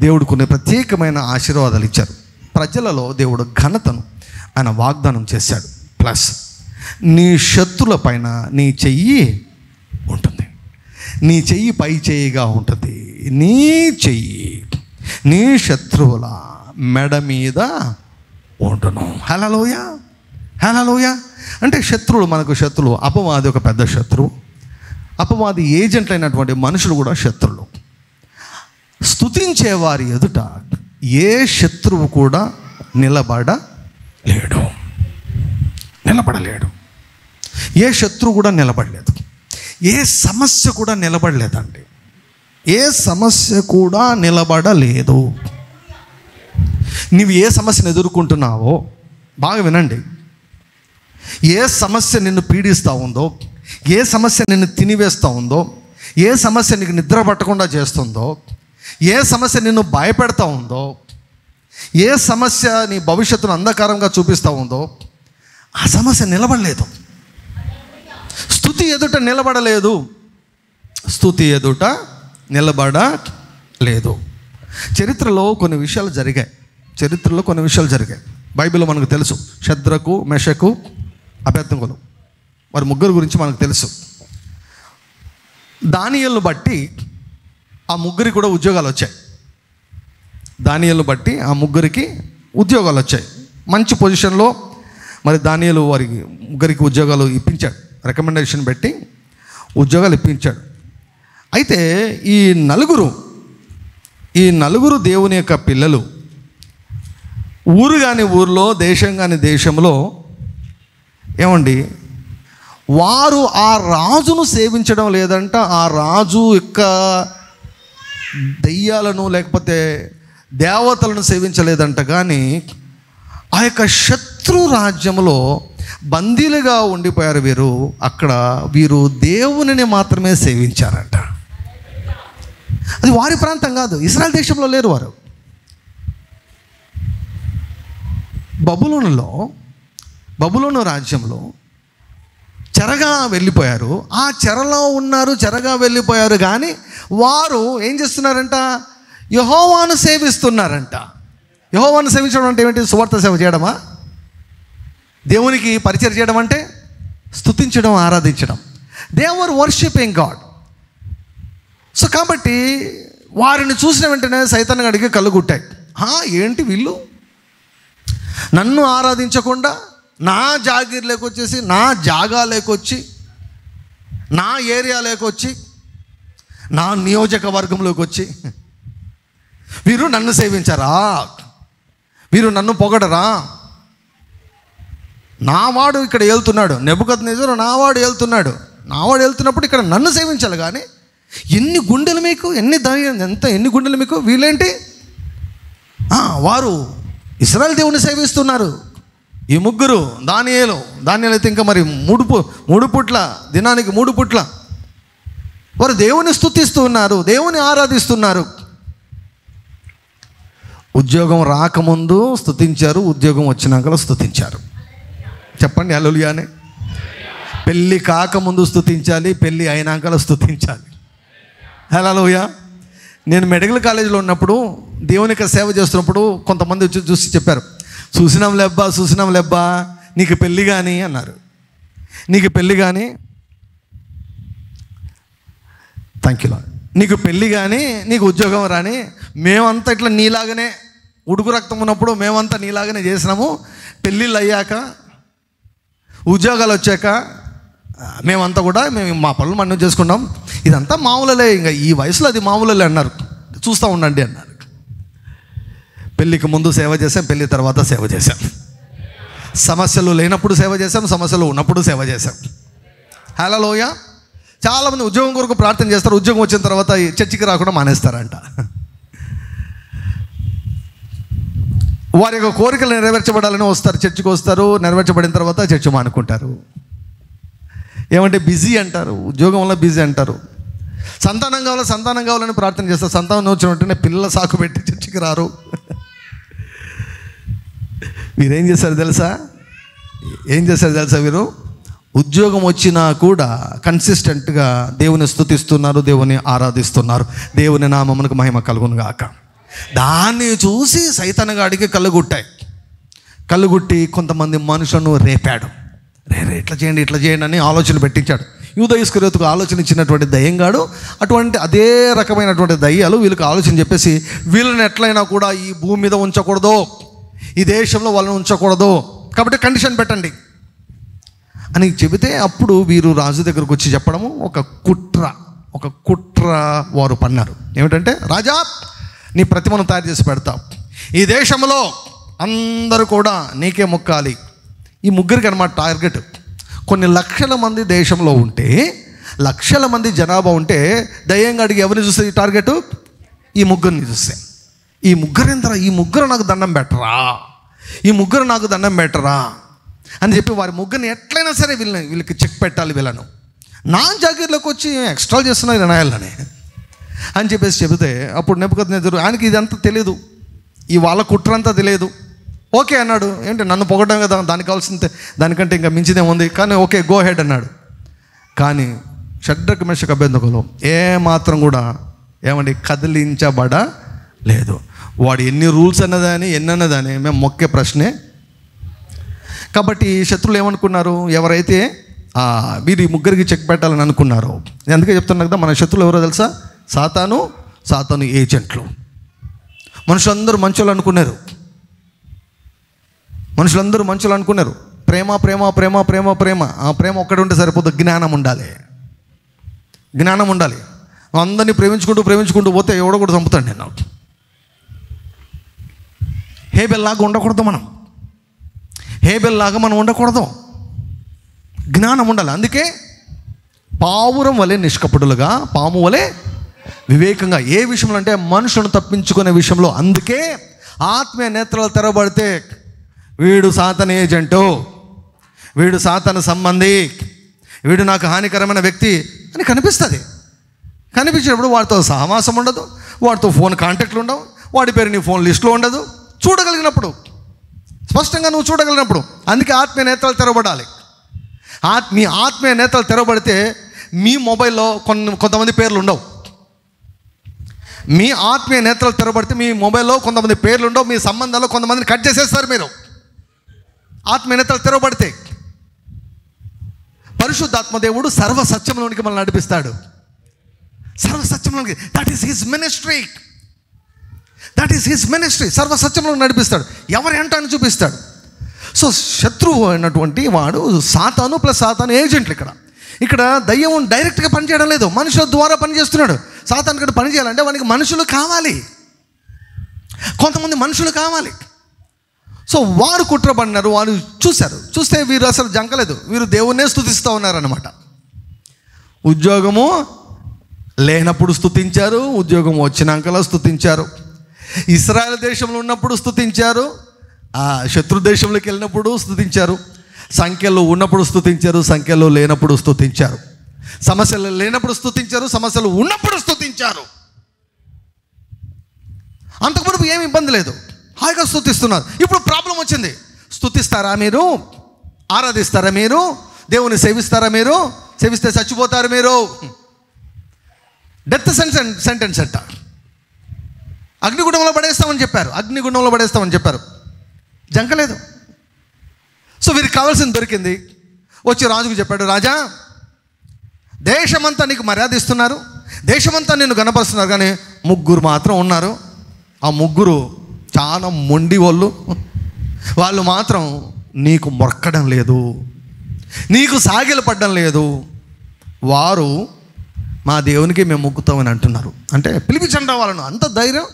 దేవుడు కొన్ని ప్రత్యేకమైన ఆశీర్వాదాలు ఇచ్చారు. ప్రజలలో దేవుడు ఘనతను ఆయన వాగ్దానం చేశాడు. ప్లస్ నీ శత్రుల పైన నీ చెయ్యి ఉంటుంది, నీ చెయ్యి పై చెయ్యిగా ఉంటుంది. నీ చెయ్యి నీ శత్రువుల మెడ మీద ఉండును. హల్లెలూయా, హల్లెలూయా. అంటే శత్రువులు, మనకు శత్రువులు, అపవాది ఒక పెద్ద శత్రువు, అపవాది ఏజెంట్లు అయినటువంటి మనుషులు కూడా శత్రువులు. స్తుతించే వారి ఎదుట ఏ శత్రువు కూడా నిలబడలేడు. ఏ శత్రువు కూడా నిలబడలేదు. ఏ సమస్య కూడా నిలబడలేదండి. ఏ సమస్య కూడా నిలబడలేదు. నీవు ఏ సమస్యను ఎదుర్కొంటున్నావో బాగా వినండి. ఏ సమస్య నిన్ను పీడిస్తూ ఉందో, ఏ సమస్య నిన్ను తినివేస్తూ ఉందో, ఏ సమస్య నీకు నిద్ర పట్టకుండా చేస్తుందో, ఏ సమస్య నిన్ను భయపెడతా ఉందో, ఏ సమస్య నీ భవిష్యత్తును అంధకారంగా చూపిస్తూ ఉందో, ఆ సమస్య నిలబడలేదు. స్తుతి ఎదుట నిలబడలేదు. స్తుతి ఎదుట నిలబడలేదు. చరిత్రలో కొన్ని విషయాలు జరిగాయి. బైబిల్లో మనకు తెలుసు. షద్రకు, మెషకు, అబేద్నెగోలు వారి ముగ్గురు గురించి మనకు తెలుసు. దానియేలును బట్టి ఆ ముగ్గురికి కూడా ఉద్యోగాలు వచ్చాయి. దానియేలును బట్టి ఆ ముగ్గురికి ఉద్యోగాలు వచ్చాయి. మంచి పొజిషన్లో మరి దానియేలు వారికి ముగ్గురికి ఉద్యోగాలు ఇప్పించాడు. రికమెండేషన్ పెట్టి ఉద్యోగాలు ఇప్పించాడు. అయితే ఈ నలుగురు దేవుని యొక్క పిల్లలు ఊరు కాని ఊరిలో, దేశం కాని దేశంలో ఏమండి, వారు ఆ రాజును సేవించడం లేదంట. ఆ రాజు యొక్క దెయ్యాలను లేకపోతే దేవతలను సేవించలేదంట. కానీ ఆ యొక్క శత్రు రాజ్యంలో బందీలుగా ఉండిపోయారు వీరు. అక్కడ వీరు దేవునిని మాత్రమే సేవించారంట. అది వారి ప్రాంతం కాదు, ఇశ్రాయేల్ దేశంలో లేరు వారు. బబులోను రాజ్యంలో చెరగా వెళ్ళిపోయారు. ఆ చెరలో ఉన్నారు, చెరగా వెళ్ళిపోయారు. కానీ వారు ఏం చేస్తున్నారంట? యెహోవాను సేవిస్తున్నారంట. యెహోవాను సేవించడం అంటే ఏమిటి? సువార్త సేవ చేయడమా? దేవునికి పరిచయం చేయడం అంటే స్తుతించడం, ఆరాధించడం. They are worshipping God. So కాబట్టి వారిని చూసిన వెంటనే సైతాన్ గడికి కళ్ళు గుట్టాయి. ఏంటి వీళ్ళు నన్ను ఆరాధించకుండా నా జాగీర్లోకి వచ్చేసి, నా జాగాలోకి వచ్చి, నా ఏరియాలోకి వచ్చి, నా నియోజకవర్గంలోకి వచ్చి వీరు నన్ను సేవించరా? వీరు నన్ను పొగడరా? నావాడు ఇక్కడ వెళ్తున్నాడు, నెబుకద్నెజరు నావాడు వెళ్తున్నాడు. నావాడు వెళ్తున్నప్పుడు ఇక్కడ నన్ను సేవించాలి. కానీ ఎన్ని గుండెలు మీకు, ఎన్ని గుండెలు మీకు. వీళ్ళేంటి, వారు ఇశ్రాయేలు దేవుని సేవిస్తున్నారు. ఈ ముగ్గురు దానియేలు అయితే ఇంకా మరి మూడు పుట్ల దినానికి 3 పుట్ల వారు దేవుని స్తుతిస్తూ ఉన్నారు, దేవుని ఆరాధిస్తున్నారు. ఉద్యోగం రాకముందు స్తుతించారు, ఉద్యోగం వచ్చినాక స్తుతించారు. చెప్పండి హల్లెలూయా అని. పెళ్ళి కాకముందు స్తుతించాలి, పెళ్ళి అయినాక స్తుతించాలి. హల్లెలూయా. నేను మెడికల్ కాలేజీలో ఉన్నప్పుడు దేవునికి సేవ చేస్తున్నప్పుడు కొంతమంది వచ్చి చూసి చెప్పారు, చూసినాం లేబ్బా నీకు పెళ్ళి కానీ అన్నారు. నీకు పెళ్ళి కానీ, థ్యాంక్ యూ, నీకు పెళ్ళి కానీ నీకు ఉద్యోగం రాని, మేమంతా ఇట్లా నీలాగానే ఉడుకు రక్తం ఉన్నప్పుడు మేమంతా నీలాగానే చేసినాము. పెళ్ళిళ్ళు అయ్యాక ఉద్యోగాలు వచ్చాక మేమంతా కూడా మా పనులు మనం చేసుకున్నాం. ఇదంతా మామూలులే, ఇంకా ఈ వయసులో అది మామూలులే అన్నారు. చూస్తూ ఉండండి అన్నారు. పెళ్ళికి ముందు సేవ చేశాం, పెళ్ళి తర్వాత సేవ చేశాం. సమస్యలు లేనప్పుడు సేవ చేశాం, సమస్యలు ఉన్నప్పుడు సేవ చేశాం. హల్లెలూయా. చాలామంది ఉద్యోగం కొరకు ప్రార్థన చేస్తారు, ఉద్యోగం వచ్చిన తర్వాత చర్చికి రాకుండా మానేస్తారంట. వారి యొక్క కోరికలు నెరవేర్చబడాలని వస్తారు, చర్చికి వస్తారు, నెరవేర్చబడిన తర్వాత చర్చి మానుకుంటారు. ఏమంటే బిజీ అంటారు, ఉద్యోగం వల్ల బిజీ అంటారు. సంతానం కావాలని ప్రార్థన చేస్తారు, సంతానం వచ్చిన వెంటనే పిల్లల సాకు పెట్టి చర్చికి రారు. వీరేం చేశారు తెలుసా? వీరు ఉద్యోగం వచ్చినా కూడా కన్సిస్టెంట్గా దేవుని స్తుతిస్తున్నారు, దేవుని ఆరాధిస్తున్నారు. దేవుని నామమునకు మహిమ కలుగును గాక. దాన్ని చూసి సైతానుగాడికి కళ్ళుగుట్టి కొంతమంది మనుషులను రేపాడు. ఇట్లా చేయండి అని ఆలోచన పెట్టించాడు. యూదా ఇస్కరియోతుకు ఆలోచన ఇచ్చినటువంటి దయ్యంగాడు అటువంటి అదే రకమైనటువంటి దయ్యాలు వీళ్ళకి ఆలోచన చెప్పేసి వీళ్ళని ఎట్లయినా కూడా ఈ భూమి మీద ఉంచకూడదు, ఈ దేశంలో వాళ్ళని ఉంచకూడదు, కాబట్టి కండిషన్ పెట్టండి అని చెబితే అప్పుడు వీరు రాజు దగ్గరకు వచ్చి చెప్పడము ఒక కుట్ర వారు పన్నారు. ఏమిటంటే, రాజా నీ ప్రతిమను తయారు చేసి పెడతాం, ఈ దేశంలో అందరూ కూడా నీకే మొక్కాలి. ఈ ముగ్గురికి అన్నమాట టార్గెట్. కొన్ని లక్షల మంది దేశంలో ఉంటే, లక్షల మంది జనాభా ఉంటే దయ్యంగా అడిగి ఎవరిని చూస్తే ఈ టార్గెట్? ఈ ముగ్గురిని చూస్తే, ఈ ముగ్గురు నాకు దండం పెట్టరా అని చెప్పి వారి ముగ్గురిని ఎట్లయినా సరే వీళ్ళకి చెక్ పెట్టాలి, వీళ్ళను నా జాగీర్లోకి వచ్చి ఎక్స్ట్రా చేస్తున్నారు వినాయాలని అని చెప్పేసి చెబితే అప్పుడు నెబుకద్నెజరు ఆయనకి ఇదంతా తెలియదు, ఈ వాళ్ళ కుట్రంతా తెలియదు. ఓకే అన్నాడు. ఏంటి నన్ను పొగడం కదా, దానికి కావాల్సిందే, దానికంటే ఇంకా మించిదేముంది, కానీ ఓకే గో హెడ్ అన్నాడు. కానీ షడ్రక్ మెషక్ అబేద్నెగోలు ఏమాత్రం కూడా కదిలించబడలేదు. వాడు ఎన్ని రూల్స్ అన్నదాని ఎన్నన్నదాని మేము మొక్కే ప్రశ్నే. కాబట్టి శత్రువులు ఏమనుకున్నారు, ఎవరైతే వీరి ముగ్గురికి చెక్ పెట్టాలని అనుకున్నారో, అందుకే చెప్తున్నా కదా, మన శత్రువులు ఎవరో తెలుసా? సాతాను ఏజెంట్లు. మనుషులందరూ మంచోళ్ళు అనుకున్నారు, ప్రేమ ఆ ప్రేమ ఒక్కటి ఉంటే సరిపోదు, జ్ఞానం ఉండాలి. అందరినీ ప్రేమించుకుంటూ పోతే ఎవడో కూడా చంపుతాడు. నేను హేబెల్లాగా ఉండకూడదు, జ్ఞానం ఉండాలి. అందుకే పావురం వలె నిష్కపటులుగా, పాము వలె వివేకంగా. ఏ విషయంలో అంటే మనుషులను తప్పించుకునే విషయంలో. అందుకే ఆత్మీయ నేత్రాలు తెరవబడితే వీడు సాతాను ఏజెంటు, వీడు సాతాను సంబంధి, వీడు నాకు హానికరమైన వ్యక్తి అని కనిపించినప్పుడు వాడితో సహవాసం ఉండదు, వాడితో ఫోన్ కాంటాక్ట్లు ఉండవు, వాడి పేరు నీ ఫోన్ లిస్టులో ఉండదు. చూడగలిగినప్పుడు, స్పష్టంగా నువ్వు చూడగలిగినప్పుడు. అందుకే ఆత్మీయ నేత్రాలు తెరవబడాలి. మీ ఆత్మీయ నేత్రాలు తెరవబడితే మీ మొబైల్లో కొంతమంది పేర్లు ఉండవు. మీ ఆత్మీయ నేత్రాలు తెరవబడితే మీ మొబైల్లో కొంతమంది పేర్లు ఉండవు, మీ సంబంధాల్లో కొంతమందిని కట్ చేసేస్తారు మీరు. ఆత్మీయ నేత్రాలు తెరవబడితే పరిశుద్ధాత్మ దేవుడు సర్వ సత్యంలోనికి మనల్ని నడిపిస్తాడు. సర్వసత్యంలోనికి. That is his ministry. సర్వసత్యంలో నడిపిస్తాడు. ఎవరి అంటాన్ని చూపిస్తాడు. సో శత్రువు అయినటువంటి వాడు సాతాను ప్లస్ సాతాను ఏజెంట్లు. ఇక్కడ దయ్యం డైరెక్ట్గా పనిచేయడం లేదు, మనుషుల ద్వారా పనిచేస్తున్నాడు. సాతాను ఇక్కడ పని చేయాలంటే వానికి మనుషులు కావాలి, కొంతమంది మనుషులు కావాలి. సో వారు కుట్రబడినారు, వారు చూస్తే వీరు అసలు జంకలేదు, వీరు దేవుణ్ణే స్తుతిస్తూ ఉన్నారన్నమాట. ఉద్యోగము లేనప్పుడు స్తుతించారు, ఉద్యోగం వచ్చినాకలా స్తుతించారు, ఇశ్రాయేల్ దేశంలో ఉన్నప్పుడు స్తుతించారు, శత్రు దేశంలోకి వెళ్ళినప్పుడు స్తుతించారు, సంఖ్యలో ఉన్నప్పుడు స్తుతించారు, సంఖ్యలో లేనప్పుడు స్తుతించారు, సమస్యలు లేనప్పుడు స్తుతించారు, సమస్యలు ఉన్నప్పుడు స్తుతించారు. అంతకుముందు ఏమి ఇబ్బంది లేదు, హాయిగా స్తుతిస్తున్నారు. ఇప్పుడు ప్రాబ్లం వచ్చింది. స్తుతిస్తారా మీరు? ఆరాధిస్తారా మీరు? దేవుని సేవిస్తారా మీరు? సేవిస్తే చచ్చిపోతారు మీరు. డెత్ సెంటెన్స్ అంట. అగ్నిగుండంలో పడేస్తామని చెప్పారు, అగ్నిగుండంలో పడేస్తామని చెప్పారు. జంకలేదు. సో వీరికి కావాల్సింది దొరికింది. వచ్చి రాజుకు చెప్పాడు, రాజా, దేశమంతా నీకు మర్యాద ఇస్తున్నారు, దేశమంతా నిన్ను గణపరుస్తున్నారు, కానీ ముగ్గురు మాత్రం ఉన్నారు. ఆ ముగ్గురు చాలా మొండి వాళ్ళు మాత్రం నీకు మొక్కడం లేదు, నీకు సాగిలు పడ్డం లేదు. వారు మా దేవునికి మేము మొక్కుతామని అంటున్నారు. అంటే పిలిపించండి వాళ్ళను. అంత ధైర్యం.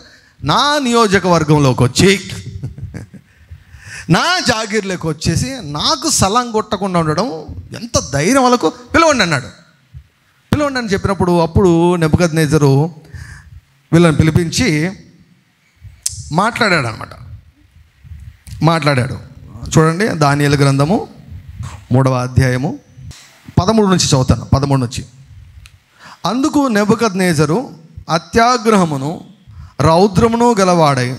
నా నియోజకవర్గంలోకి వచ్చి, నా జాగీర్లోకి వచ్చేసి నాకు సలం కొట్టకుండా ఉండడం ఎంత ధైర్యం వాళ్ళకు. పిలవండి అన్నాడు. పిలవండి అని చెప్పినప్పుడు అప్పుడు నెబుకద్నెజరు వీళ్ళని పిలిపించి మాట్లాడాడు అనమాట. మాట్లాడాడు. చూడండి, దానియేలు గ్రంథము 3వ అధ్యాయము 13 నుంచి చదువుతాను. 13 నుంచి. అందుకు నెబుకద్నెజరు అత్యాగ్రహమును రౌద్రమును గలవాడై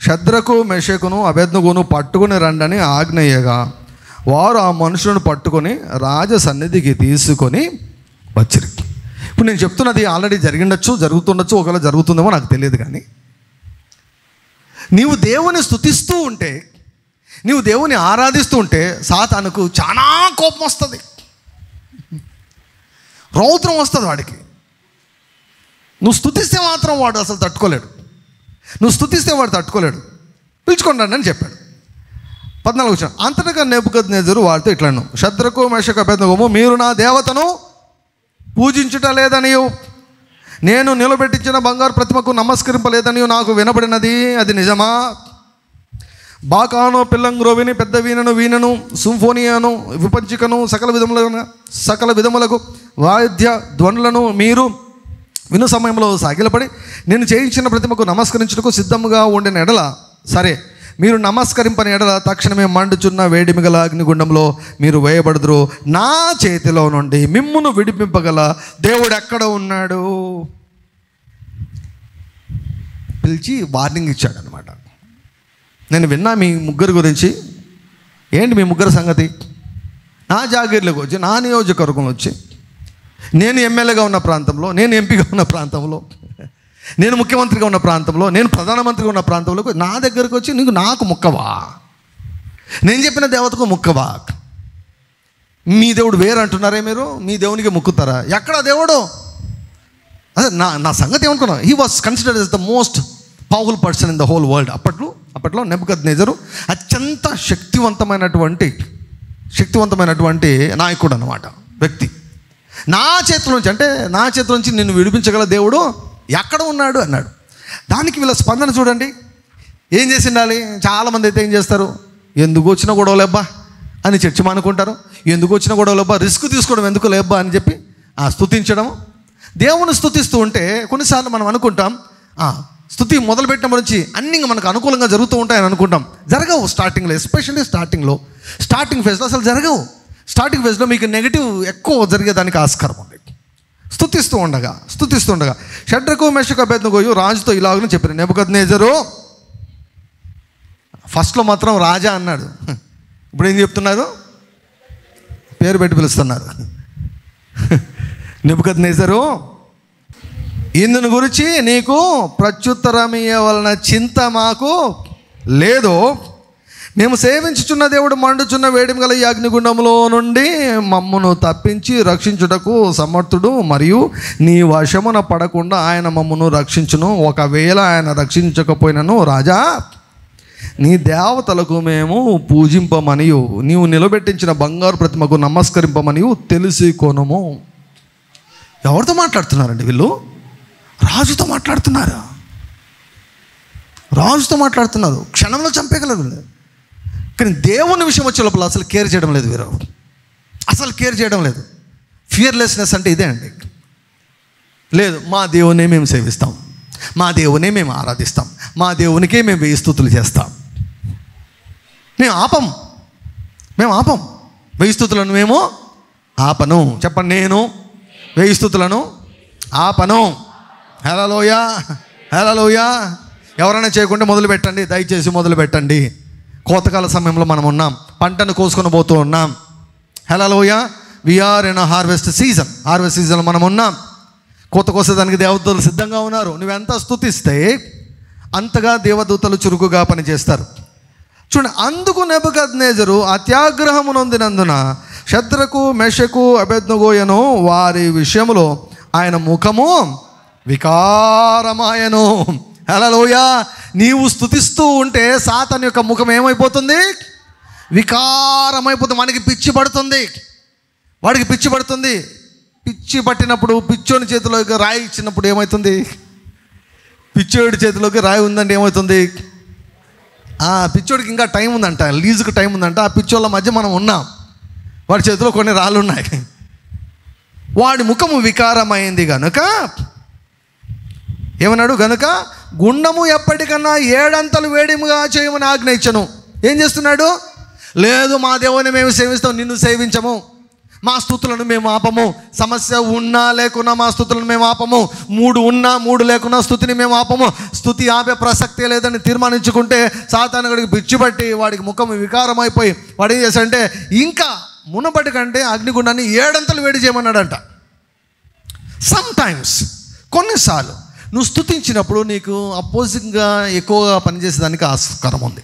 షద్రకు మెషకును అబేద్నెగోను పట్టుకుని రండని ఆజ్ఞయ్యగా వారు ఆ మనుషులను పట్టుకొని రాజ సన్నిధికి తీసుకొని వచ్చిరి. ఇప్పుడు నేను చెప్తున్నది ఆల్రెడీ జరిగిండొచ్చు, జరుగుతుండొచ్చు, ఒకవేళ జరుగుతుందేమో నాకు తెలియదు. కానీ నీవు దేవుని స్తుతిస్తూ ఉంటే, నీవు దేవుని ఆరాధిస్తూ ఉంటే సాతానుకు చాలా కోపం వస్తుంది, రౌద్రం వస్తుంది వాడికి. నువ్వు స్తుతిస్తే మాత్రం వాడు అసలు తట్టుకోలేడు. నువ్వు స్తుతిస్తే వాడు తట్టుకోలేడు. పిలుచుకోండి అని చెప్పాడు. 14 వచ్చిన అంతటా నెబుకద్నెజరు వారితో ఇట్లా అన్నాడు, షద్రకు మెషకు అబేద్నెగోము, మీరు నా దేవతను పూజించుట లేదనియు నేను నిలబెట్టించిన బంగారు ప్రతిమకు నమస్కరింపలేదనియు నాకు వినబడినది, అది నిజమా? బాకాను, పిల్లంగ్రోవిని, పెద్ద వీణను, సింఫోనియాను, విపంచికను, సకల విధములకు వాయిద్య ధ్వనులను మీరు విను సమయంలో సాగిలపడి నేను చేయించిన ప్రతిమకు నమస్కరించుటకు సిద్ధముగా ఉండిన ఎడల సరే, మీరు నమస్కరింపని ఎడల తక్షణమే మండుచున్న వేడిమిగల అగ్నిగుండంలో మీరు వేయబడుదురు. నా చేతిలో నుండి మిమ్మును విడిపింపగల దేవుడు ఎక్కడ ఉన్నాడు? పిలిచి వార్నింగ్ ఇచ్చాడు అనమాట. నేను విన్నా మీ ముగ్గురు గురించి. ఏంటి మీ ముగ్గురు సంగతి? నా జాగీర్లోకి వచ్చి, నా నియోజకవర్గంలో వచ్చి, నేను ఎమ్మెల్యేగా ఉన్న ప్రాంతంలో, నేను ఎంపీగా ఉన్న ప్రాంతంలో, నేను ముఖ్యమంత్రిగా ఉన్న ప్రాంతంలో, నేను ప్రధానమంత్రిగా ఉన్న ప్రాంతంలో నా దగ్గరకు వచ్చి నాకు ముక్కవా? నేను చెప్పిన దేవతకు ముక్కవా? మీ దేవుడు వేరు అంటున్నారే మీరు, మీ దేవునికి ముక్కుతారా? ఎక్కడ దేవుడు? అదే నా సంగతి ఏమనుకున్నాను. He was considered as the most powerful person in the whole world. అప్పట్లో నెబుకద్నెజరు అత్యంత శక్తివంతమైనటువంటి నాయకుడు అన్నమాట, వ్యక్తి. నా చేతుల నుంచి, అంటే నా చేతుల నుంచి నిన్ను విడిపించగల దేవుడు ఎక్కడ ఉన్నాడు అన్నాడు. దానికి వీళ్ళ స్పందన చూడండి. ఏం చేసి ఉండాలి? చాలామంది అయితే ఏం చేస్తారు, ఎందుకు వచ్చిన గొడవలేబ్బా అని చర్చి మానుకుంటారు. ఎందుకు వచ్చిన గొడవలేబ్బా, రిస్క్ తీసుకోవడం ఎందుకు లేబ్బా అని చెప్పి స్తుతించడం. దేవుని స్తుతిస్తూ ఉంటే కొన్నిసార్లు మనం అనుకుంటాం, స్తుతి మొదలుపెట్టినప్పటి నుంచి అన్నీ మనకు అనుకూలంగా జరుగుతూ ఉంటాయని అనుకుంటాం. జరగవు. స్టార్టింగ్లో, ఎస్పెషల్లీ స్టార్టింగ్ ఫేజ్లో అసలు జరగవు. స్టార్టింగ్ ఫేజ్లో మీకు నెగిటివ్ ఎక్కువ జరిగేదానికి ఆస్కారం ఉంది. స్తుతిస్తూ ఉండగా షడ్రకు మెషకు అబేద్నెగోయు రాజుతో ఇలాగని చెప్పారు. నెబుకద్నెజరు ఫస్ట్లో మాత్రం రాజా అన్నాడు. ఇప్పుడు ఏం చెప్తున్నారు? పేరు పెట్టి పిలుస్తున్నారు. నెబుకద్నెజరు, ఇందుని గురించి నీకు ప్రత్యుత్తరం ఇవ్వవలన చింత మాకు లేదు. మేము సేవించుచున్న దేవుడు మండుచున్న వేడిమి గల ఈ అగ్నిగుండంలో నుండి మమ్మను తప్పించి రక్షించుటకు సమర్థుడు, మరియు నీ వశమున పడకుండా ఆయన మమ్మను రక్షించును. ఒకవేళ ఆయన రక్షించకపోయినను రాజా, నీ దేవతలకు మేము పూజింపమనియు నీవు నిలబెట్టించిన బంగారు ప్రతిమకు నమస్కరింపమనియు తెలిసి కొనుము. ఎవరితో మాట్లాడుతున్నారండి వీళ్ళు? రాజుతో మాట్లాడుతున్నారు. క్షణంలో చంపేయగలరు. కానీ దేవుని విషయం వచ్చే లోపల అసలు కేర్ చేయడం లేదు వీరు. ఫియర్లెస్నెస్ అంటే ఇదే అండి. లేదు, మా దేవునే మేము సేవిస్తాం, మా దేవునే మేము ఆరాధిస్తాం, మా దేవునికే మేము 1000 స్తుతులు చేస్తాం. మేము ఆపం 1000 స్తుతులను మేము ఆపను. చెప్పండి, నేను 1000 స్తుతులను ఆపను. హల్లెలూయా, హల్లెలూయా. ఎవరైనా చేయకుంటే మొదలు పెట్టండి, దయచేసి మొదలు పెట్టండి. కోతకాల సమయంలో మనం ఉన్నాం, పంటను కోసుకొని పోతూ ఉన్నాం. హల్లెలూయా. వీఆర్ ఇన్ హార్వెస్ట్ సీజన్లో మనం ఉన్నాం. కోత కోసేదానికి దేవదూతలు సిద్ధంగా ఉన్నారు. నువ్వెంత స్తుతిస్తే అంతగా దేవదూతలు చురుకుగా పనిచేస్తారు. చూడండి, అందుకు నెబుకద్నెజరు అత్యాగ్రహము నొందినందున షద్రకు మెషకు అబేద్నెగోయను వారి విషయములో ఆయన ముఖము వికారమాయను. హల్లెలూయా. నీవు స్తుతిస్తూ ఉంటే సాతాను యొక్క ముఖం ఏమైపోతుంది? వికారమైపోతుంది. వాడికి పిచ్చి పడుతుంది. పిచ్చి పట్టినప్పుడు పిచ్చోని చేతిలోకి రాయి ఇచ్చినప్పుడు ఏమవుతుంది? పిచ్చోడి చేతిలోకి రాయి ఉందంటే ఏమవుతుంది? పిచ్చోడికి ఇంకా టైం ఉందంట, లీజుకి టైం ఉందంట. ఆ పిచ్చోళ్ళ మధ్య మనం ఉన్నాం, వాడి చేతిలో కొన్ని రాళ్ళు ఉన్నాయి. వాడి ముఖము వికారమైంది గనుక ఏమన్నాడు? గనుక గుండము ఎప్పటికన్నా 7 అంతలు వేడిముగా చేయమని ఆజ్ఞ ఇచ్చను. ఏం చేస్తున్నాడు? లేదు, మా దేవుని మేము సేవిస్తాం, నిన్ను సేవించము, మా స్తుతులను మేము ఆపము. సమస్య ఉన్నా లేకున్నా మా స్తుతులను మేము ఆపము. 3 ఉన్నా 3 లేకున్నా స్తుతిని మేము ఆపము. స్తుతి ఆపే ప్రసక్తే లేదని తీర్మానించుకుంటే సాతానుడికి పిచ్చిపట్టి వాడికి ముఖం వికారమైపోయి వాడు ఏం చేశాడంటే ఇంకా మునపటి కంటే అగ్నిగుండాన్ని 7 అంతలు వేడి చేయమన్నాడంట. సమ్టైమ్స్, కొన్నిసార్లు నువ్వు స్తుతించినప్పుడు నీకు అపోజింగ్గా ఎక్కువగా పనిచేసేదానికి ఆస్కారం ఉంది.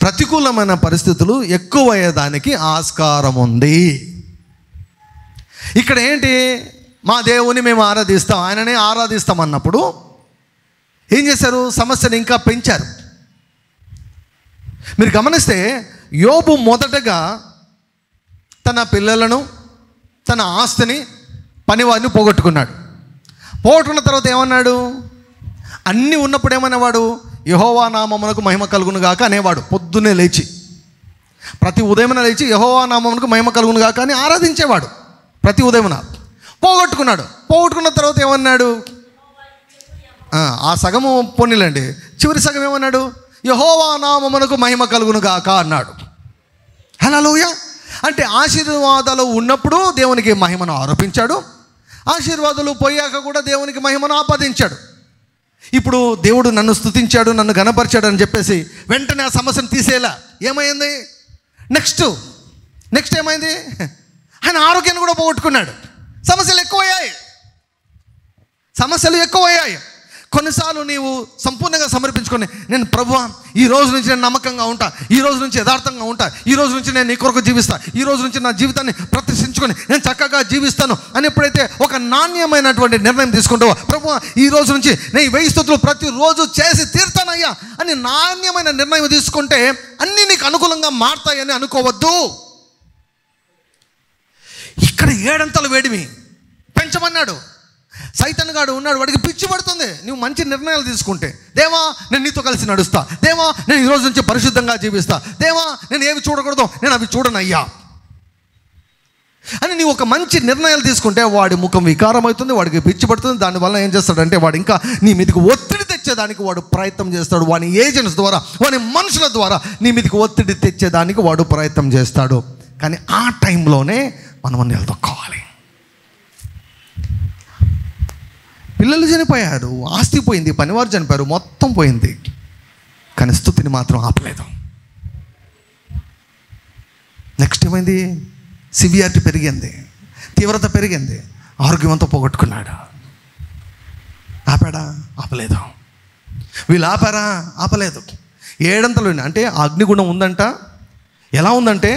ప్రతికూలమైన పరిస్థితులు ఎక్కువయ్యేదానికి ఆస్కారం ఉంది. ఇక్కడ ఏంటి? మా దేవుని మేము ఆరాధిస్తాం, ఆయననే ఆరాధిస్తాం అన్నప్పుడు ఏం చేశారు? సమస్యను ఇంకా పెంచారు. మీరు గమనిస్తే యోబు మొదటగా తన పిల్లలను, తన ఆస్తిని, పనివాడిని పోగొట్టుకున్నాడు. పోగొట్టుకున్న తర్వాత ఏమన్నాడు? అన్నీ ఉన్నప్పుడు ఏమనేవాడు? యెహోవా నామమునకు మహిమ కలుగును గాక అనేవాడు. పొద్దున్నే లేచి ప్రతి ఉదయమున లేచి యెహోవా నామమునకు మహిమ కలుగును గాక అని ఆరాధించేవాడు ప్రతి ఉదయమున. పోగొట్టుకున్న తర్వాత ఏమన్నాడు? ఆ సగము పొన్నిలండి, చివరి సగం ఏమన్నాడు? యెహోవా నామమునకు మహిమ కలుగును గాక అన్నాడు. హల్లెలూయా. అంటే ఆశీర్వాదాలు ఉన్నప్పుడు దేవునికి మహిమను ఆరోపించాడు, ఆశీర్వాదాలు పోయాక కూడా దేవునికి మహిమను ఆపాదించాడు. ఇప్పుడు దేవుడు నన్ను స్తుతించాడు, నన్ను ఘనపరిచాడు అని చెప్పేసి వెంటనే ఆ సమస్యను తీసేలా ఏమైంది? నెక్స్ట్ ఏమైంది? ఆయన ఆరోగ్యాన్ని కూడా పోగొట్టుకున్నాడు. సమస్యలు ఎక్కువయ్యాయి. కొన్నిసార్లు నీవు సంపూర్ణంగా సమర్పించుకొని, నేను ప్రభువా ఈ రోజు నుంచి నేను నమ్మకంగా ఉంటా, ఈ రోజు నుంచి యథార్థంగా ఉంటా, ఈ రోజు నుంచి నేను నీ కొరకు జీవిస్తా, ఈ రోజు నుంచి నా జీవితాన్ని ప్రతిష్ఠించుకొని నేను చక్కగా జీవిస్తాను అని ఎప్పుడైతే ఒక నాణ్యమైనటువంటి నిర్ణయం తీసుకుంటావో, ప్రభువా ఈ రోజు నుంచి నేను 1000 స్తుతులు ప్రతిరోజు చేసి తీరుతానయ్యా అని నాణ్యమైన నిర్ణయం తీసుకుంటే అన్నీ నీకు అనుకూలంగా మారుతాయని అనుకోవద్దు. ఇక్కడ 7 అంతలు వేడిమి పెంచమన్నాడు. సైతాన్ గాడు ఉన్నాడు, వాడికి పిచ్చి పడుతుంది నువ్వు మంచి నిర్ణయాలు తీసుకుంటే. దేవా నేను నీతో కలిసి నడుస్తా, దేవా నేను ఈరోజు నుంచి పరిశుద్ధంగా జీవిస్తా, దేవా నేను ఏవి చూడకూడదు నేను అవి చూడనయ్యా అని నీవు ఒక మంచి నిర్ణయాలు తీసుకుంటే వాడి ముఖం వికారం అవుతుంది, వాడికి పిచ్చి పడుతుంది. దానివల్ల ఏం చేస్తాడంటే వాడు ఇంకా నీ మీదకి ఒత్తిడి తెచ్చేదానికి వాడు ప్రయత్నం చేస్తాడు. వాని ఏజెంట్స్ ద్వారా, వాని మనుషుల ద్వారా నీ మీదకి ఒత్తిడి తెచ్చేదానికి వాడు ప్రయత్నం చేస్తాడు. కానీ ఆ టైంలోనే మనం నిలదొక్కోవాలి. పిల్లలు చనిపోయారు, ఆస్తి పోయింది, పనివారు చనిపోయారు, మొత్తం పోయింది. కానీ స్తుతిని మాత్రం ఆపలేదు. నెక్స్ట్ ఏమైంది? సివియారిటీ పెరిగింది, తీవ్రత పెరిగింది, ఆరోగ్యమంతా పోగొట్టుకున్నాడు. ఆపాడా? ఆపలేదు. వీళ్ళు ఆపారా? ఆపలేదు. 7 అంతలు అంటే అగ్నిగుణం ఉందంట. ఎలా ఉందంటే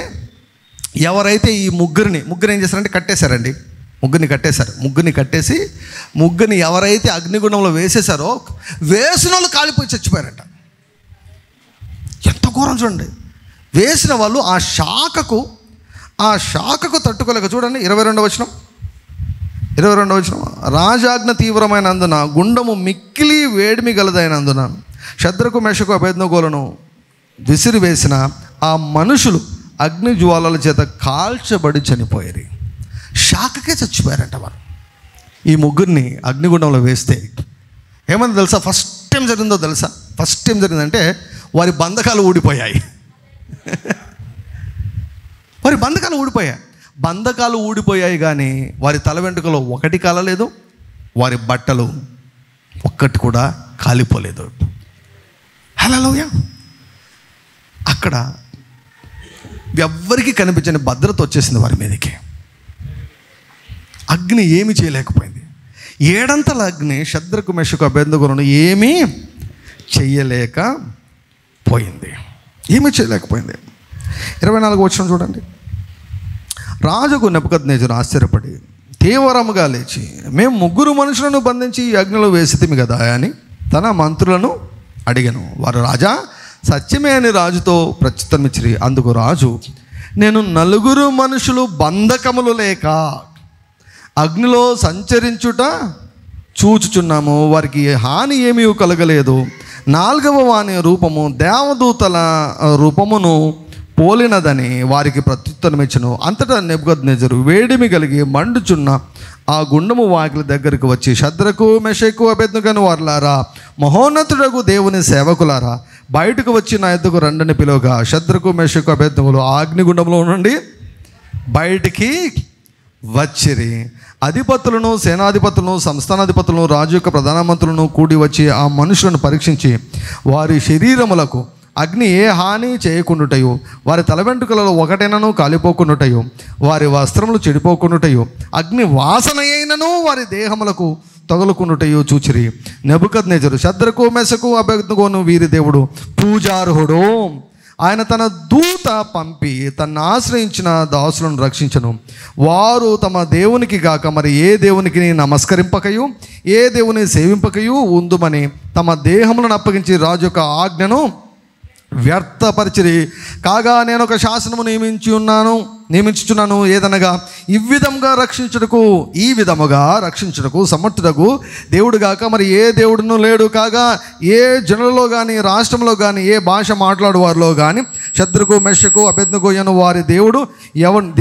ఎవరైతే ఈ ముగ్గురు ఏం చేశారంటే కట్టేశారండి. ముగ్గురిని కట్టేసి ముగ్గురిని ఎవరైతే అగ్నిగుండంలో వేసేశారో వేసిన వాళ్ళు కాలిపోయి చచ్చిపోయారంట. ఎంత ఘోరం చూడండి. వేసిన వాళ్ళు ఆ శాఖకు తట్టుకోలేక, చూడండి 22వ వచనం రాజాజ్ఞ తీవ్రమైనందున గుండము మిక్కిలి వేడిమి గలదైనందున షద్రకు మెషకు అబేద్నెగోలను విసిరివేసిన ఆ మనుషులు అగ్ని జ్వాలల చేత కాల్చబడి చనిపోయారు. శాఖకే చచ్చిపోయారంట వారు. ఈ ముగ్గురిని అగ్నిగుండంలో వేస్తే ఏమన్నా తెలుసా? ఫస్ట్ టైం జరిగిందో తెలుసా? ఫస్ట్ టైం జరిగిందంటే వారి బంధకాలు ఊడిపోయాయి. వారి బంధకాలు ఊడిపోయాయి. బంధకాలు ఊడిపోయాయి కానీ వారి తల వెంట్రుకలో ఒకటి కాలలేదు, వారి బట్టలు ఒక్కటి కూడా కాలిపోలేదు. హల్లెలూయా. అక్కడ ఎవ్వరికి కనిపించని భద్రత వచ్చేసింది వారి మీదకి. అగ్ని ఏమీ చేయలేకపోయింది. ఏడంతల అగ్ని షద్రకు మెషకు అబేద్నెగోను ఏమీ చెయ్యలేకపోయింది. ఏమీ చేయలేకపోయింది. 24 వచనం చూడండి. రాజుకు నెబుకద్నెజరు ఆశ్చర్యపడి తీవ్రముగా లేచి, మేము 3 మనుషులను బంధించి ఈ అగ్నిలో వేసితిమి కదా అని తన మంత్రులను అడిగాను. వారు, రాజా సత్యమే అని రాజుతో ప్రత్యుత్తరమిచ్చిరి. అందుకు రాజు, నేను 4 మనుషులు బంధకములు లేక అగ్నిలో సంచరించుట చూచుచున్నాము, వారికి హాని ఏమీ కలగలేదు. 4వ వాని రూపము దేవదూతల రూపమును పోలినదని వారికి ప్రత్యుత్తరమిచ్చును. అంతటా నెబుకద్నెజరు వేడిమి కలిగి మండుచున్న ఆ గుండము వాకిలి దగ్గరికి వచ్చి, షద్రకు మెషకు అబేద్నెగోను వారులారా, మహోన్నతుడకు దేవుని సేవకులారా, బయటకు వచ్చి నా ఎద్దుకు రండని పిలువగా షద్రకు మెషకు అబేద్నెగోలు అగ్నిగుండంలో నుండి బయటికి వచ్చిరి. అధిపతులను, సేనాధిపతులను, సంస్థానాధిపతులను, రాజు యొక్క ప్రధానమంత్రులను కూడి వచ్చి ఆ మనుషులను పరీక్షించి వారి శరీరములకు అగ్ని ఏ హాని చేయకుండాటయో, వారి తల వెంట్రుకలలో ఒకటైనను కాలిపోకుండాటయో, వారి వస్త్రములు చెడిపోకుండాటయో, అగ్ని వాసన అయినను వారి దేహములకు తగులుకుండాటయో చూచిరి. నెబుకద్నెజరు, షద్రకు మెషకు అబేద్నెగోను వీరి దేవుడు పూజార్హుడు, ఆయన తన దూత పంపి తన్ను ఆశ్రయించిన దాసులను రక్షించను. వారు తమ దేవునికి గాక మరి ఏ దేవునికి నమస్కరింపకయు ఏ దేవుని సేవింపకయు ఉందుమని తమ దేహములను అప్పగించి రాజు యొక్క ఆజ్ఞను వ్యర్థపరిచిరి. కాగా నేను ఒక శాసనము నియమించుచున్నాను, ఏదనగా ఈ విధముగా రక్షించుటకు సమర్థుడకు దేవుడు గాక మరి ఏ దేవుడును లేడు. కాగా ఏ జనులలో కానీ రాష్ట్రంలో కానీ ఏ భాష మాట్లాడు వారిలో కానీ షద్రకు మెషకు అబేద్నెగోను వారి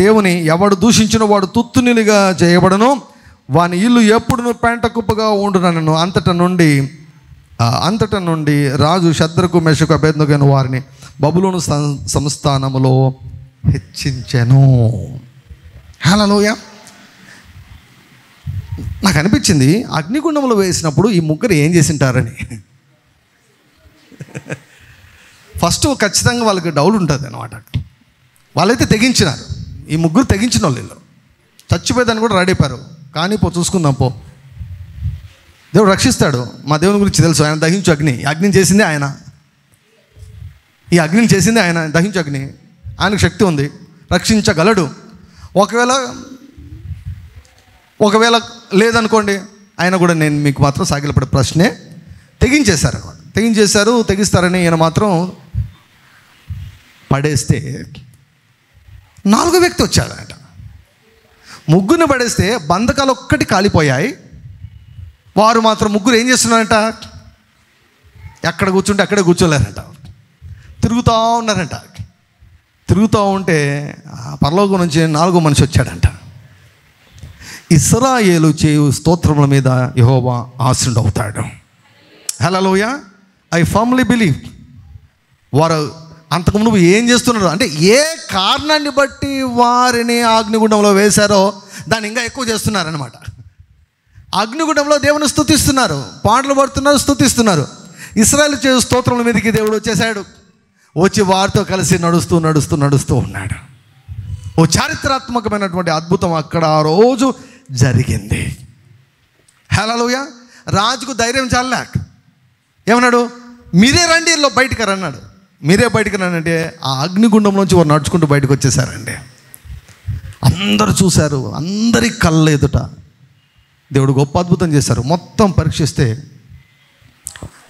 దేవుని ఎవడు దూషించిన వాడు తుత్తునిలిగా చేయబడను, వాని ఇల్లు ఎప్పుడును పెంట కుప్పగా ఉండునను. అంతట నుండి రాజు షద్రకు మెషకు అబేద్నెగోను వారిని బబులోను సంస్థానములో హెచ్చించెను. హల్లెలూయా. నాకు అనిపించింది అగ్నిగుండంలో వేసినప్పుడు ఈ ముగ్గురు ఏం చేసింటారని. ఫస్ట్ ఖచ్చితంగా వాళ్ళకి డౌట్ ఉంటుంది అనమాట. వాళ్ళైతే తెగించినారు, ఈ ముగ్గురు తెగించిన వాళ్ళు చచ్చిపోయేదాన్ని కూడా రెడీ అయిపోయారు. కానీ చూసుకుందాం పో, దేవుడు రక్షిస్తాడు. మా దేవుని గురించి తెలుసు, ఆయన దహించు అగ్ని. ఈ అగ్నిని చేసిందే ఆయన, ఈ అగ్నిని చేసిందే ఆయన. దహించు అగ్ని, ఆయనకు శక్తి ఉంది, రక్షించగలడు. ఒకవేళ లేదనుకోండి, ఆయన కూడా నేను మీకు మాత్రం సాగిలపడే ప్రశ్నే తెగించేశారు అనమాట. తెగిస్తారని ఈయన మాత్రం పడేస్తే 4వ వ్యక్తి వచ్చాడంట. ముగ్గురిని పడేస్తే బంధకాలు ఒక్కటి కాలిపోయాయి. వారు మాత్రం ముగ్గురు ఏం చేస్తున్నారంట, ఎక్కడ కూర్చుంటే అక్కడే కూర్చోలేరంట, తిరుగుతూ ఉన్నారంట. తిరుగుతూ ఉంటే పరలోకం నుంచి 4వ మనిషి వచ్చాడంట. ఇశ్రాయేలు చేయు స్తోత్రముల మీద యెహోవా ఆశీనుడవుతాడు. హల్లెలూయా. ఐ ఫర్మ్లీ బిలీవ్ వారు అంతకుముందు ఏం చేస్తున్నారు అంటే ఏ కారణాన్ని బట్టి వారిని అగ్నిగుండంలో వేశారో దాన్ని ఇంకా ఎక్కువ చేస్తున్నారనమాట. అగ్నిగుండంలో దేవుని స్తుతిస్తున్నారు, పాటలు పాడుతున్నారు, స్తుతిస్తున్నారు. ఇశ్రాయేలు చేయు స్తోత్రముల మీదకి దేవుడు వచ్చేసాడు. వచ్చి వారితో కలిసి నడుస్తూ ఉన్నాడు. ఓ చారిత్రాత్మకమైనటువంటి అద్భుతం అక్కడ ఆ రోజు జరిగింది. హల్లెలూయా. రాజుకు ధైర్యం చాలే. ఏమన్నాడు, మీరే రండి, ఇల్లు బయటికి రన్నాడు. మీరే బయటికి రండి. ఆ అగ్నిగుండంలోంచి వారు నడుచుకుంటూ బయటకు వచ్చేసారండి. అందరూ చూశారు, అందరి కళ్ళ ఎదుట దేవుడు గొప్ప అద్భుతం చేశారు. మొత్తం పరీక్షిస్తే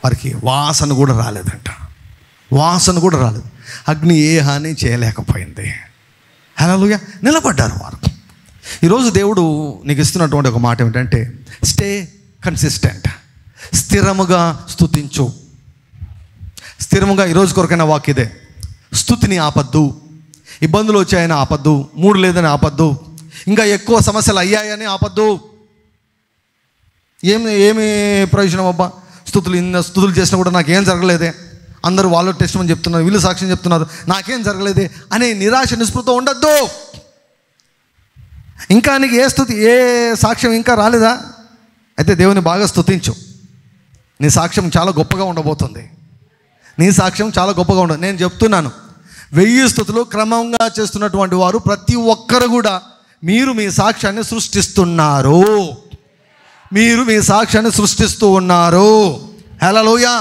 వారికి వాసన కూడా రాలేదంట. అగ్ని ఏ హాని చేయలేకపోయింది. హల్లెలూయా. నిలబడ్డారు వారు. ఈరోజు దేవుడు నీకు ఇస్తున్నటువంటి ఒక మాట ఏమిటంటే, స్టే కన్సిస్టెంట్. స్థిరముగా స్తుతించు. స్థిరముగా ఈరోజు కొరకైన వాక్య ఇదే. స్తుతిని ఆపద్దు. ఇబ్బందులు వచ్చాయని ఆపద్దు, మూడు లేదని ఆపద్దు, ఇంకా ఎక్కువ సమస్యలు అయ్యాయని ఆపద్దు. ఏమి ప్రయోజనం అబ్బా, ఇన్ని స్తుతులు చేసినా కూడా నాకేం జరగలేదే, అందరూ వాళ్ళు టెస్టిమనీ చెప్తున్నారు, వీళ్ళు సాక్ష్యం చెప్తున్నారు, నాకేం జరగలేదే అనే నిరాశ నిస్పృహ ఉండద్దు. ఇంకా నీకు ఏ సాక్ష్యం ఇంకా రాలేదా? అయితే దేవుని బాగా స్తుతించు. నీ సాక్ష్యం చాలా గొప్పగా ఉండబోతుంది. నీ సాక్ష్యం చాలా గొప్పగా ఉండదు. నేను చెప్తున్నాను, 1000 స్తుతులు క్రమంగా చేస్తున్నటువంటి వారు ప్రతి ఒక్కరు కూడా మీరు మీ సాక్ష్యాన్ని సృష్టిస్తున్నారు. మీరు మీ సాక్ష్యాన్ని సృష్టిస్తూ ఉన్నారు. హల్లెలూయా,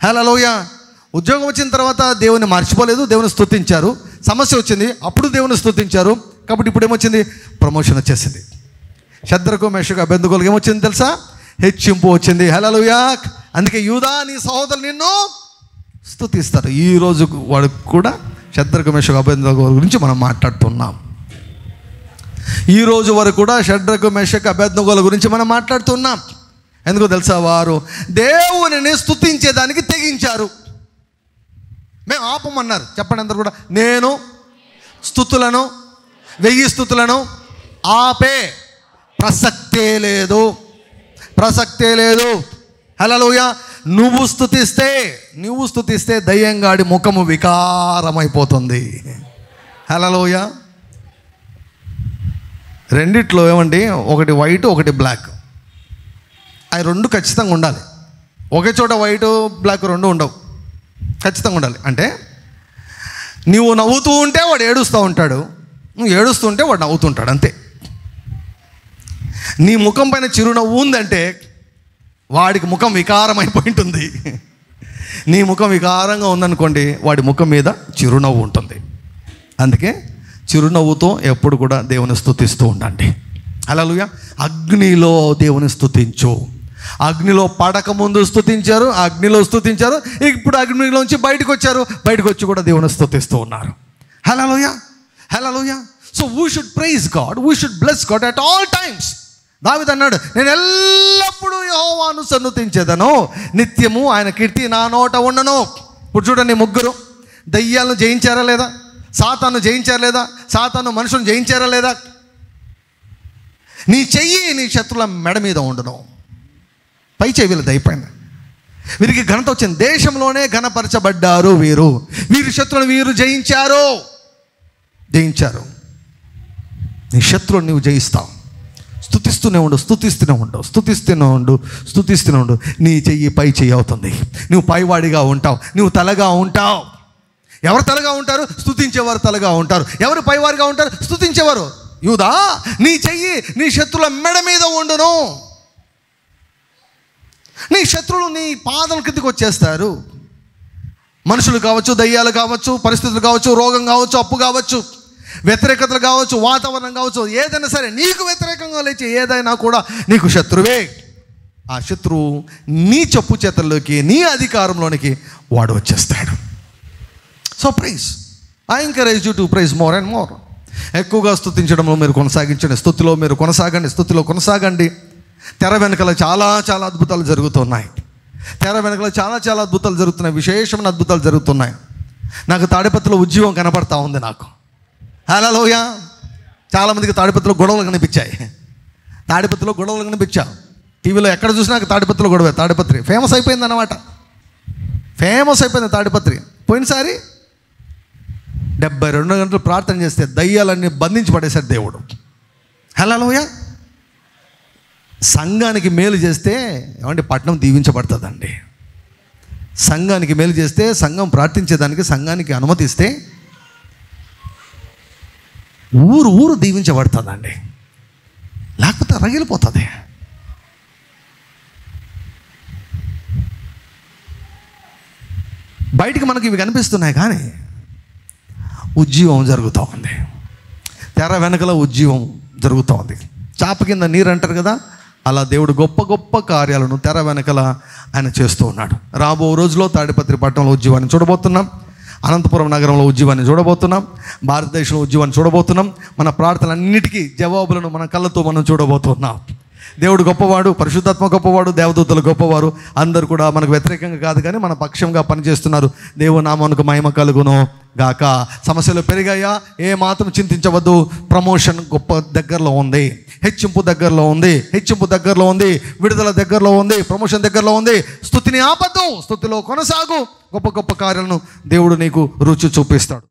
హల్లెలూయా. ఉద్యోగం వచ్చిన తర్వాత దేవుని మర్చిపోలేదు, దేవుని స్తుతించారు. సమస్య వచ్చింది, అప్పుడు దేవుని స్తుతించారు. కాబట్టి ఇప్పుడు ఏమొచ్చింది? ప్రమోషన్ వచ్చేసింది. షద్రకు మేషకు అబేద్నెగోలకు ఏమొచ్చింది తెలుసా? హెచ్చింపు వచ్చింది. హల్లెలూయా. అందుకే యూదా నీ సహోదరులు నిన్ను స్తుతిస్తారు. ఈరోజు వాడికి కూడా షద్రకు మేషకు అబేద్నెగోల గురించి మనం మాట్లాడుతున్నాం. ఈరోజు వరకు కూడా షద్రకు మేషకు అబేద్నెగోల గురించి మనం మాట్లాడుతున్నాం. ఎందుకో తెలుసా? వారు దేవునిని స్తుతించేదానికి తెగించారు. మేము ఆపమన్నారు. చెప్పండి అందరు కూడా, నేను స్తుతులను 1000 స్తుతులను ఆపే ప్రసక్తే లేదు, ప్రసక్తే లేదు. హల్లెలూయా. నువ్వు స్తుతిస్తే దయ్యంగాడి ముఖము వికారమైపోతుంది. హల్లెలూయా. రెండిట్లో ఏమండి, ఒకటి వైట్ ఒకటి బ్లాక్, అవి రెండు ఖచ్చితంగా ఉండాలి. ఒకే చోట వైట్ బ్లాక్ రెండు ఉండవు, ఖచ్చితంగా ఉండాలి. అంటే నువ్వు నవ్వుతూ ఉంటే వాడు ఏడుస్తూ ఉంటాడు, నువ్వు ఏడుస్తూ ఉంటే వాడు నవ్వుతుంటాడు, అంతే. నీ ముఖం పైన చిరునవ్వు ఉందంటే వాడికి ముఖం వికారం అయిపోయి ఉంటుంది. నీ ముఖం వికారంగా ఉందనుకోండి, వాడి ముఖం మీద చిరునవ్వు ఉంటుంది. అందుకే చిరునవ్వుతో ఎప్పుడు కూడా దేవుని స్తుతిస్తూ ఉండండి. హల్లెలూయా. అగ్నిలో దేవుని స్తుతించు. అగ్నిలో పడక ముందు స్తుతించారు, అగ్నిలో స్తుతించారు, ఇప్పుడు అగ్నిలోంచి బయటకు వచ్చారు, బయటకు వచ్చి కూడా దేవుని స్తుతిస్తూ ఉన్నారు. హల్లెలూయా, హల్లెలూయా. So we should praise God, we should bless God at all times. దావీదు అన్నాడు, నేను ఎల్లప్పుడూ యెహోవాను సన్నుతించేదను, నిత్యము ఆయన కీర్తి నా నోట ఉండను. ఇప్పుడు చూడండి, ముగ్గురు దయ్యాలను జయించారా లేదా? సాతాను జయించారా లేదా? సాతాను మనుషులను జయించారా లేదా? నీ చెయ్యి నీ శత్రుల మెడ మీద ఉండను. పై చెయ్యి వీళ్ళది అయిపోయింది. వీరికి ఘనత వచ్చింది. దేశంలోనే ఘనపరచబడ్డారు వీరు. వీరి శత్రువులను వీరు జయించారు. నీ శత్రువుని నువ్వు జయిస్తావు. స్తుతిస్తూనే ఉండు. నీ చెయ్యి పై చెయ్యి అవుతుంది. నువ్వు పైవాడిగా ఉంటావు, నువ్వు తలగా ఉంటావు. ఎవరు తలగా ఉంటారు? స్తుతించేవారు తలగా ఉంటారు. ఎవరు పైవారిగా ఉంటారు? స్తుతించేవారు. యూదా, నీ చెయ్యి నీ శత్రువుల మెడ మీద ఉండును. నీ శత్రువులు నీ పాదం కిందకి వచ్చేస్తారు. మనుషులు కావచ్చు, దయ్యాలు కావచ్చు, పరిస్థితులు కావచ్చు, రోగం కావచ్చు, అప్పు కావచ్చు, వ్యతిరేకతలు కావచ్చు, వాతావరణం కావచ్చు, ఏదైనా సరే నీకు వ్యతిరేకంగా లేచే ఏదైనా కూడా నీకు శత్రువే. ఆ శత్రువు నీ చెప్పు చేతల్లోకి, నీ అధికారంలోనికి వాడు వచ్చేస్తాడు. So praise, I encourage you to praise more and more. ఎక్కువగా స్తుతించడంలో మీరు కొనసాగించండి, స్తుతిలో మీరు కొనసాగండి. తెర వెనకాల చాలా అద్భుతాలు జరుగుతున్నాయి. చాలా అద్భుతాలు జరుగుతున్నాయి, విశేషమైన అద్భుతాలు జరుగుతున్నాయి. నాకు తాడిపత్రిలో ఉద్యోగం కనపడతా ఉంది నాకు. హల్లెలూయా. చాలామందికి తాడిపత్రిలో గొడవలు కనిపించాయి. టీవీలో ఎక్కడ చూసినా నాకు తాడిపత్రిలో గొడవ. తాడిపత్రి ఫేమస్ అయిపోయింది అన్నమాట. తాడిపత్రి. పోయినసారి 72 గంటలు ప్రార్థన చేస్తే దయ్యాలన్నీ బంధించి పడేశాడు దేవుడు. హల్లెలూయా. సంఘానికి మేలు చేస్తే ఏమంటే పట్టణం దీవించబడుతుందండి. సంఘానికి మేలు చేస్తే, సంఘం ప్రార్థించేదానికి సంఘానికి అనుమతిస్తే ఊరు దీవించబడుతుందండి. లేకపోతే రగిలిపోతుంది. బయటికి మనకి ఇవి కనిపిస్తున్నాయి, కానీ ఉజ్జీవం జరుగుతూ ఉంది. తెర వెనకల ఉజ్జీవం జరుగుతూ ఉంది. చాప కింద నీరు అంటారు కదా, అలా దేవుడు గొప్ప కార్యాలను తెర వెనకల ఆయన చేస్తూ ఉన్నాడు. రాబో రోజులో తాడిపత్రి పట్టణంలో ఉజ్జీవాన్ని చూడబోతున్నాం. అనంతపురం నగరంలో ఉజ్జీవాన్ని చూడబోతున్నాం. భారతదేశంలో ఉజ్జీవాన్ని చూడబోతున్నాం. మన ప్రార్థనలన్నిటికీ జవాబులను మన కళ్ళతో మనం చూడబోతున్నాం. దేవుడు గొప్పవాడు, పరిశుద్ధాత్మ గొప్పవాడు, దేవదూతలు గొప్పవారు. అందరూ కూడా మనకు వ్యతిరేకంగా కాదు, కానీ మన పక్షంగా పనిచేస్తున్నారు. దేవుని నామమునకు మహిమ కలుగును గాక. సమస్యలు పెరిగాయా? ఏ మాత్రం చింతించవద్దు. ప్రమోషన్ గొప్ప దగ్గరలో ఉంది. హెచ్చింపు దగ్గరలో ఉంది, హెచ్చింపు దగ్గరలో ఉంది, విడుదల దగ్గరలో ఉంది, ప్రమోషన్ దగ్గరలో ఉంది. స్తుతిని ఆపద్దు, స్తుతిలో కొనసాగు. గొప్ప గొప్ప కార్యాలను దేవుడు నీకు రుచి చూపిస్తాడు.